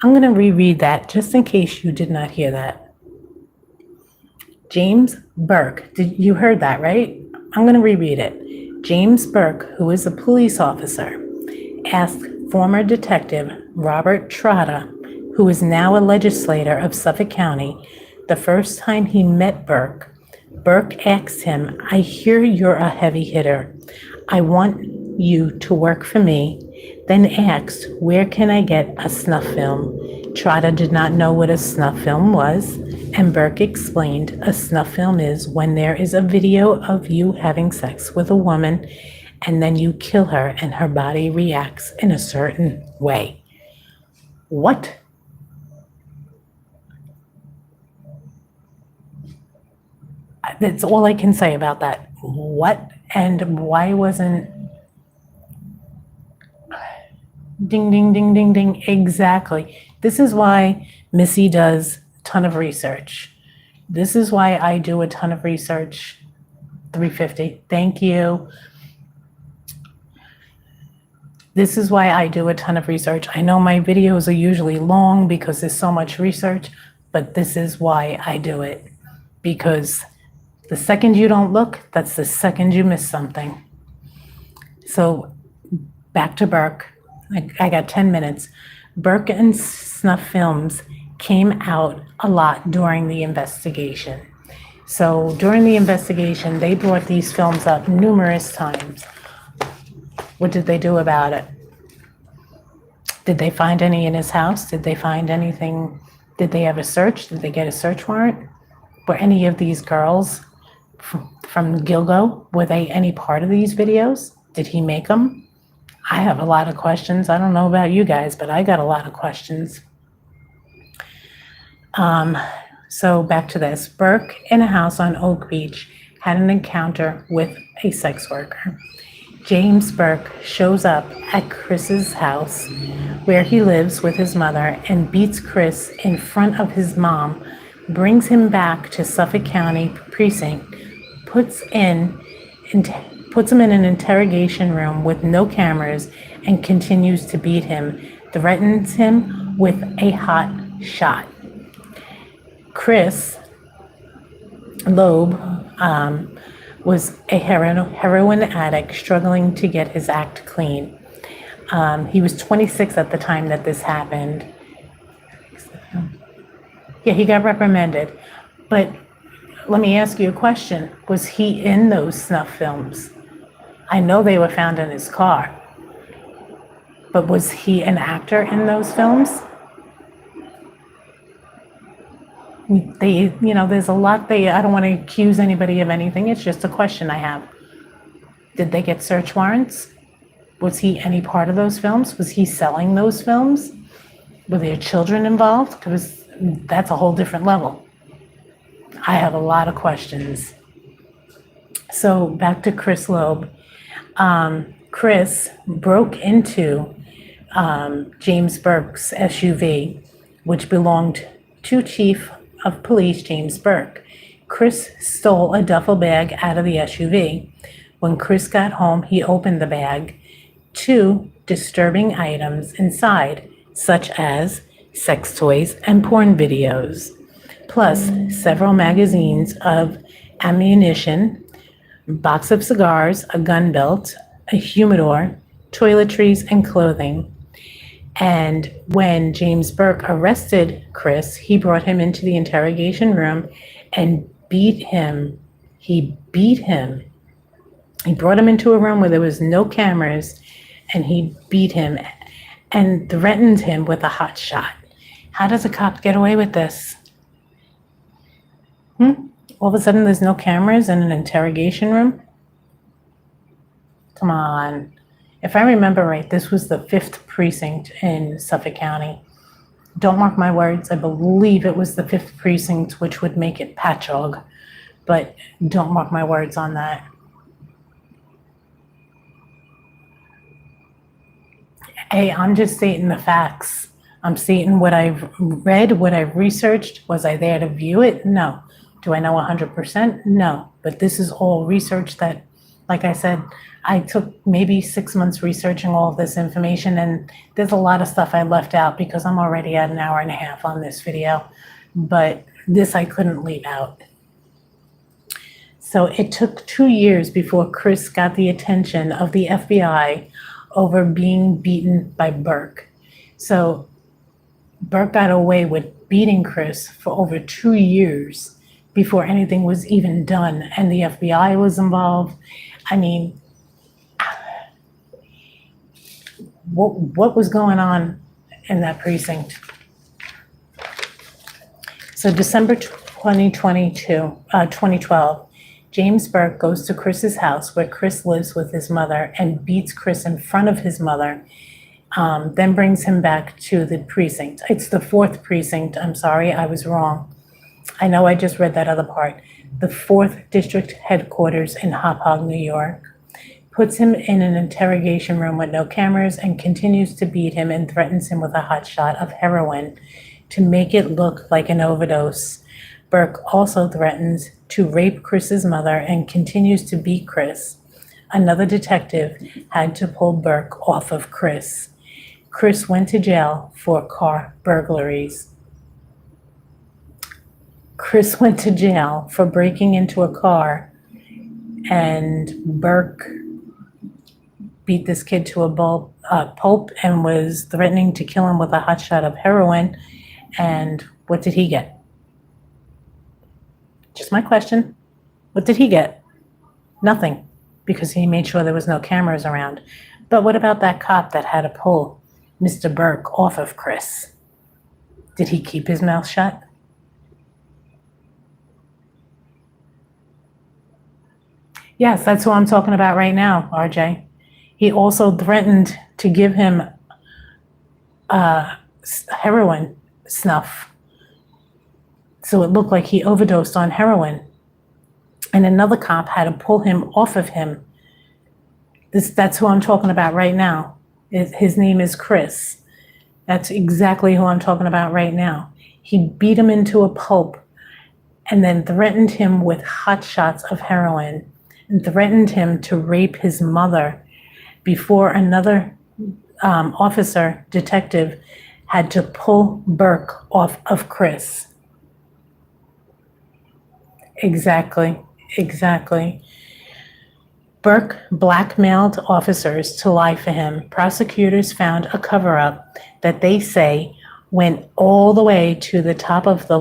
I'm going to reread that just in case you did not hear that. James Burke, you heard that, right? I'm going to reread it. James Burke, who is a police officer, asked former detective Robert Trotta, who is now a legislator of Suffolk County, the first time he met Burke. Burke asked him, "I hear you're a heavy hitter. I want you to work for me." Then asked, "Where can I get a snuff film?" Trotta did not know what a snuff film was, and Burke explained, "A snuff film is when there is a video of you having sex with a woman and then you kill her and her body reacts in a certain way." What? That's all I can say about that. What? And why wasn't... Ding, ding, ding, ding, ding. Exactly. This is why Missy does a ton of research. This is why I do a ton of research. 350. Thank you. This is why I do a ton of research. I know my videos are usually long because there's so much research, but this is why I do it. Because the second you don't look, that's the second you miss something. So back to Burke. I got 10 minutes. Burke and snuff films came out a lot during the investigation. So during the investigation, they brought these films up numerous times. What did they do about it? Did they find any in his house? Did they find anything? Did they have a search? Did they get a search warrant? Were any of these girls from Gilgo, were they any part of these videos? Did he make them? I have a lot of questions. I don't know about you guys, but I got a lot of questions. So back to this. Burke, in a house on Oak Beach, had an encounter with a sex worker. James Burke shows up at Chris's house where he lives with his mother and beats Chris in front of his mom, brings him back to Suffolk County precinct, puts him in an interrogation room with no cameras and continues to beat him, threatens him with a hot shot. Chris Loeb was a heroin addict struggling to get his act clean. He was 26 at the time that this happened. Yeah, he got reprimanded. But let me ask you a question. Was he in those snuff films? I know they were found in his car. But was he an actor in those films? There's a lot I don't want to accuse anybody of anything. It's just a question I have. Did they get search warrants? Was he any part of those films? Was he selling those films? Were there children involved? Because that's a whole different level. I have a lot of questions. So back to Chris Loeb. Chris broke into James Burke's SUV, which belonged to Chief of Police James Burke. Chris stole a duffel bag out of the SUV. When Chris got home, he opened the bag. 2 disturbing items inside, such as sex toys and porn videos, plus several magazines of ammunition, a box of cigars, a gun belt, a humidor, toiletries, and clothing. And when James Burke arrested Chris, he brought him into the interrogation room and beat him. He beat him. He brought him into a room where there was no cameras, and he beat him and threatened him with a hot shot. How does a cop get away with this? All of a sudden, there's no cameras in an interrogation room? Come on. If I remember right, this was the 5th precinct in Suffolk County. Don't mark my words. I believe it was the 5th precinct, which would make it Patchogue, but don't mark my words on that. Hey, I'm just stating the facts. I'm stating what I've read, what I've researched. Was I there to view it? No. Do I know 100%? No. But this is all research that, like I said, I took maybe 6 months researching all of this information, and there's a lot of stuff I left out because I'm already at an hour and a half on this video. But this I couldn't leave out. So it took 2 years before Chris got the attention of the FBI over being beaten by Burke. So Burke got away with beating Chris for over 2 years before anything was even done, and the FBI was involved. I mean, what was going on in that precinct? So December 2012, James Burke goes to Chris's house where Chris lives with his mother and beats Chris in front of his mother, then brings him back to the precinct. It's the 4th precinct. I'm sorry, I was wrong. I know I just read that other part. The 4th District Headquarters in Hauppauge, New York. Puts him in an interrogation room with no cameras and continues to beat him and threatens him with a hot shot of heroin to make it look like an overdose. Burke also threatens to rape Chris's mother and continues to beat Chris. Another detective had to pull Burke off of Chris. Chris went to jail for car burglaries. Chris went to jail for breaking into a car, and Burke beat this kid to a pulp and was threatening to kill him with a hot shot of heroin. And what did he get? Just my question. What did he get? Nothing, because he made sure there was no cameras around. But what about that cop that had to pull Mr. Burke off of Chris? Did he keep his mouth shut? Yes, that's who I'm talking about right now, RJ. He also threatened to give him heroin snuff, so it looked like he overdosed on heroin. And another cop had to pull him off of him. That's who I'm talking about right now. His name is Chris. That's exactly who I'm talking about right now. He beat him into a pulp and then threatened him with hot shots of heroin and threatened him to rape his mother before another detective had to pull Burke off of Chris. Exactly. Burke blackmailed officers to lie for him. Prosecutors found a cover-up that they say went all the way to the top of the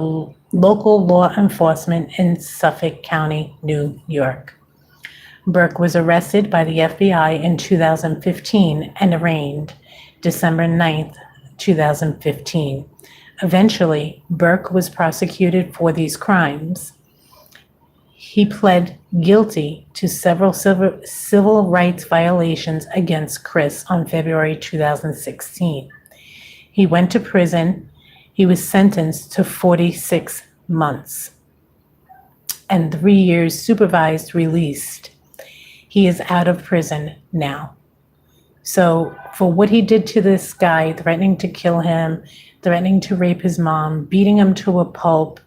local law enforcement in Suffolk County, New York. Burke was arrested by the FBI in 2015 and arraigned. December 9th, 2015. Eventually, Burke was prosecuted for these crimes. He pled guilty to several civil rights violations against Chris on February 2016. He went to prison. He was sentenced to 46 months and 3 years supervised released. He is out of prison now. So for what he did to this guy, threatening to kill him, threatening to rape his mom, beating him to a pulp,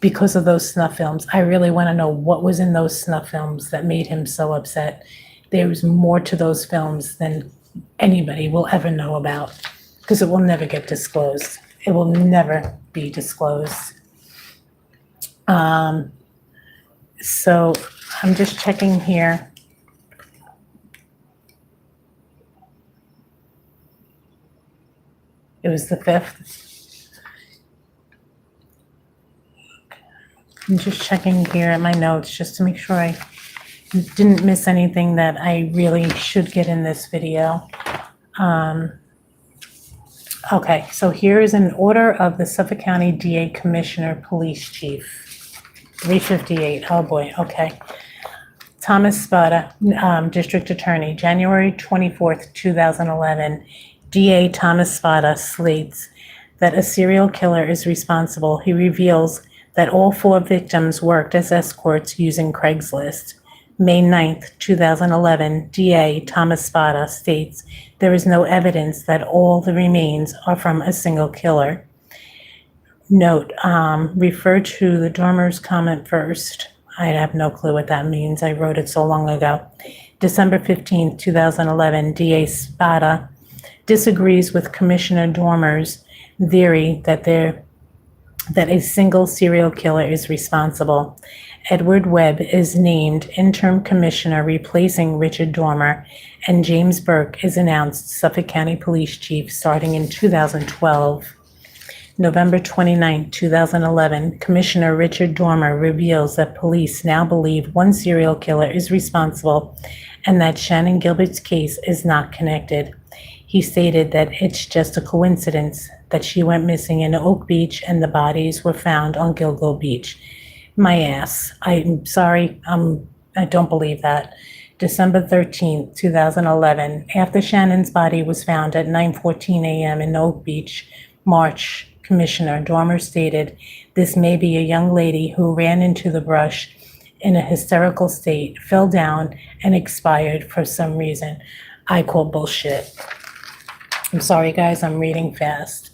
because of those snuff films, I really want to know what was in those snuff films that made him so upset. There's more to those films than anybody will ever know about, because it will never get disclosed. It will never be disclosed. So I'm just checking here. It was the 5th. I'm just checking here at my notes just to make sure I didn't miss anything that I really should get in this video. Okay, so here is an order of the Suffolk County DA Commissioner Police Chief. 358, oh boy, okay. Thomas Spada, District Attorney, January 24th, 2011. DA Thomas Spada states that a serial killer is responsible. He reveals that all 4 victims worked as escorts using Craigslist. May 9th, 2011, DA Thomas Spada states there is no evidence that all the remains are from a single killer. Note, refer to the dormer's comment first. I have no clue what that means. I wrote it so long ago. December 15th, 2011, DA Spada disagrees with Commissioner Dormer's theory that a single serial killer is responsible. Edward Webb is named interim commissioner, replacing Richard Dormer, and James Burke is announced Suffolk County Police Chief starting in 2012. November 29, 2011, Commissioner Richard Dormer reveals that police now believe one serial killer is responsible and that Shannon Gilbert's case is not connected. He stated that it's just a coincidence that she went missing in Oak Beach and the bodies were found on Gilgo Beach. My ass. I'm sorry. I don't believe that. December 13th, 2011, after Shannon's body was found at 9:14 a.m. in Oak Beach, March, Commissioner Dormer stated, this may be a young lady who ran into the brush in a hysterical state, fell down, and expired for some reason. I call bullshit. I'm sorry, guys, I'm reading fast.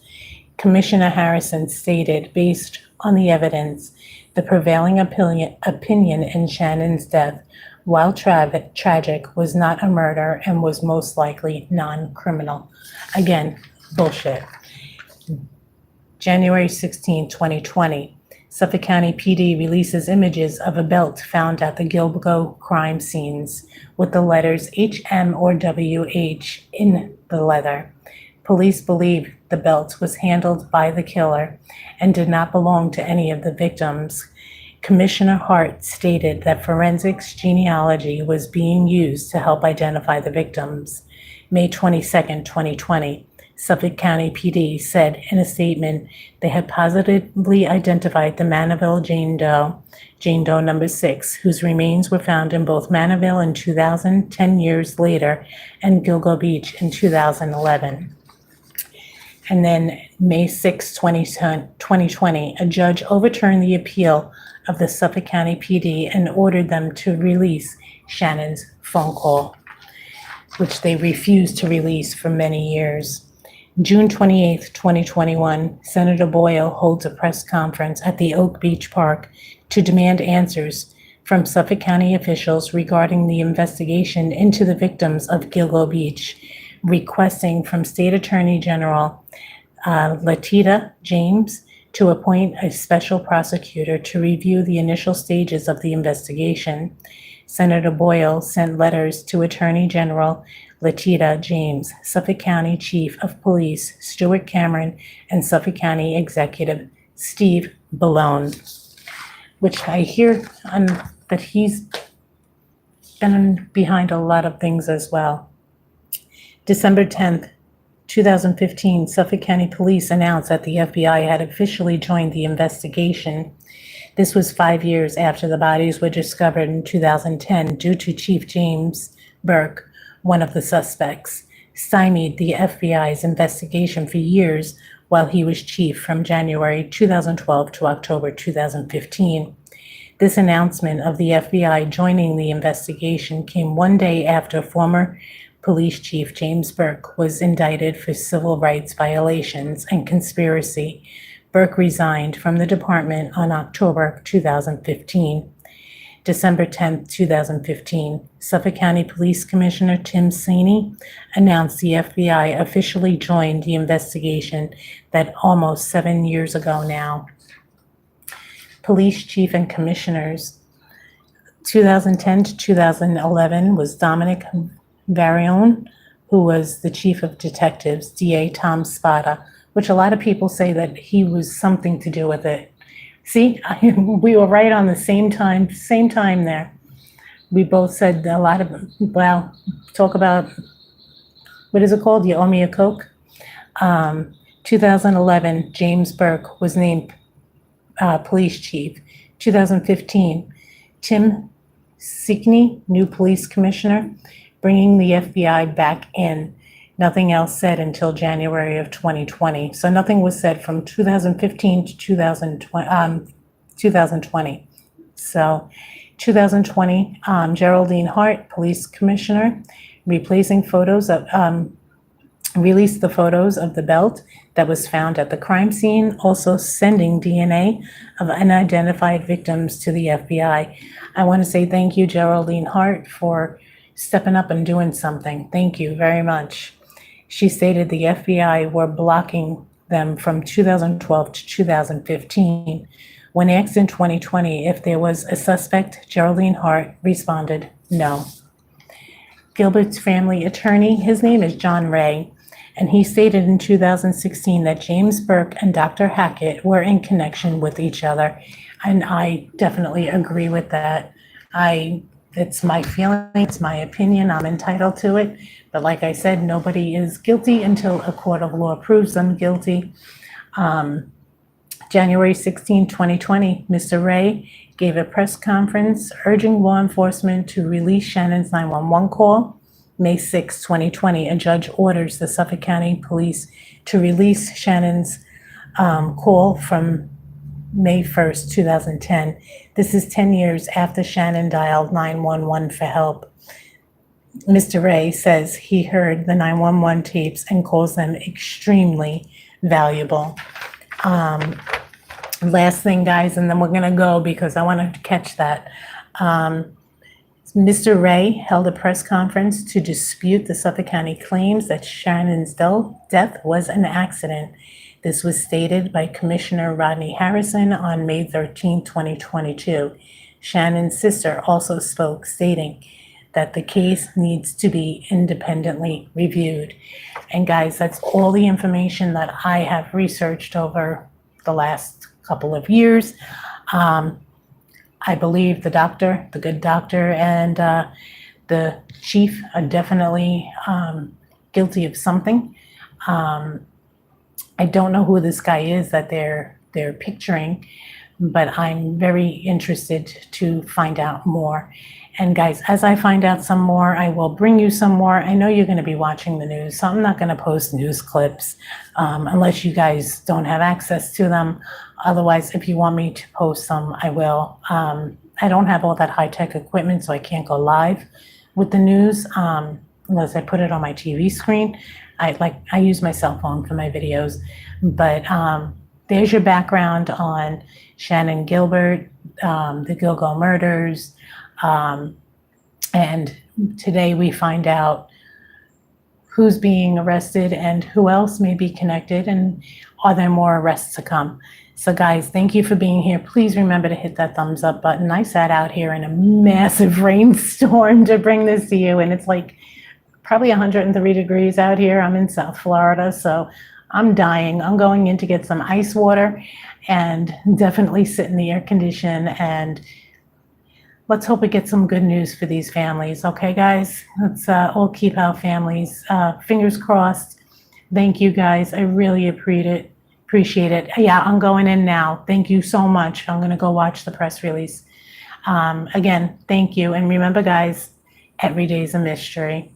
Commissioner Harrison stated, based on the evidence, the prevailing opinion in Shannon's death, while tragic, was not a murder and was most likely non-criminal. Again, bullshit. January 16, 2020, Suffolk County PD releases images of a belt found at the Gilgo crime scenes with the letters HM or WH in the leather. Police believe the belt was handled by the killer and did not belong to any of the victims. Commissioner Hart stated that forensics genealogy was being used to help identify the victims. May 22, 2020, Suffolk County PD said in a statement they had positively identified the Manaville Jane Doe number 6, whose remains were found in both Manaville in 2000, 10 years later, and Gilgo Beach in 2011. And then May 6, 2020, a judge overturned the appeal of the Suffolk County PD and ordered them to release Shannon's phone call, which they refused to release for many years. June 28, 2021, Senator Boyle holds a press conference at the Oak Beach Park to demand answers from Suffolk County officials regarding the investigation into the victims of Gilgo Beach, requesting from State Attorney General Letitia James to appoint a special prosecutor to review the initial stages of the investigation. Senator Boyle sent letters to Attorney General Letitia James, Suffolk County Chief of Police Stuart Cameron, and Suffolk County Executive Steve Bellone, which I hear that he's been behind a lot of things as well. December 10th, 2015, Suffolk County Police announced that the FBI had officially joined the investigation. This was 5 years after the bodies were discovered in 2010 due to Chief James Burke, one of the suspects, stymied the FBI's investigation for years while he was chief from January 2012 to October 2015. This announcement of the FBI joining the investigation came one day after former Police Chief James Burke was indicted for civil rights violations and conspiracy. Burke resigned from the department on October 2015. December 10, 2015, Suffolk County Police Commissioner Tim Saney announced the FBI officially joined the investigation that almost 7 years ago now. Police Chief and Commissioners, 2010 to 2011 was Dominic Varione, who was the Chief of Detectives, DA Tom Spada, which a lot of people say that he was something to do with it. See, we were right on the same time there. We both said a lot of, well, talk about, what is it called? You owe me a Coke? 2011, James Burke was named police chief. 2015, Tim Sickney, new police commissioner, bringing the FBI back in. Nothing else said until January of 2020. So nothing was said from 2015 to 2020. So 2020, Geraldine Hart, police commissioner, released the photos of the belt that was found at the crime scene, also sending DNA of unidentified victims to the FBI. I want to say thank you, Geraldine Hart, for stepping up and doing something. Thank you very much. She stated the FBI were blocking them from 2012 to 2015. When asked in 2020 if there was a suspect, Geraldine Hart responded, no. Gilbert's family attorney, his name is John Ray, and he stated in 2016 that James Burke and Dr. Hackett were in connection with each other. And I definitely agree with that. It's my feeling, it's my opinion, I'm entitled to it. But like I said, nobody is guilty until a court of law proves them guilty. January 16, 2020, Mr. Ray gave a press conference urging law enforcement to release Shannon's 911 call. May 6, 2020, a judge orders the Suffolk County Police to release Shannon's call from May 1st, 2010. This is 10 years after Shannon dialed 911 for help. Mr. Ray says he heard the 911 tapes and calls them extremely valuable. Last thing, guys, and then we're going to go because I want to catch that. Mr. Ray held a press conference to dispute the Suffolk County claims that Shannon's death was an accident. This was stated by Commissioner Rodney Harrison on May 13, 2022. Shannon's sister also spoke, stating that the case needs to be independently reviewed. And guys, that's all the information that I have researched over the last couple of years. I believe the doctor, the good doctor, and the chief are definitely guilty of something. I don't know who this guy is that they're picturing, but I'm very interested to find out more. And guys, as I find out some more, I will bring you some more. I know you're going to be watching the news, so I'm not going to post news clips unless you guys don't have access to them. Otherwise, if you want me to post some, I will. I don't have all that high-tech equipment, so I can't go live with the news unless I put it on my TV screen. I use my cell phone for my videos. But there's your background on Shannon Gilbert, the Gilgo murders. And today we find out who's being arrested and who else may be connected, and are there more arrests to come. So guys, thank you for being here. Please remember to hit that thumbs up button. I sat out here in a massive rainstorm to bring this to you, and it's like probably 103 degrees out here. I'm in South Florida, so I'm dying. I'm going in to get some ice water and definitely sit in the air condition and let's hope we get some good news for these families. Okay, guys, let's all keep our families fingers crossed. Thank you, guys. I really appreciate it. Yeah, I'm going in now. Thank you so much. I'm going to go watch the press release. Again, thank you. And remember, guys, every day is a mystery.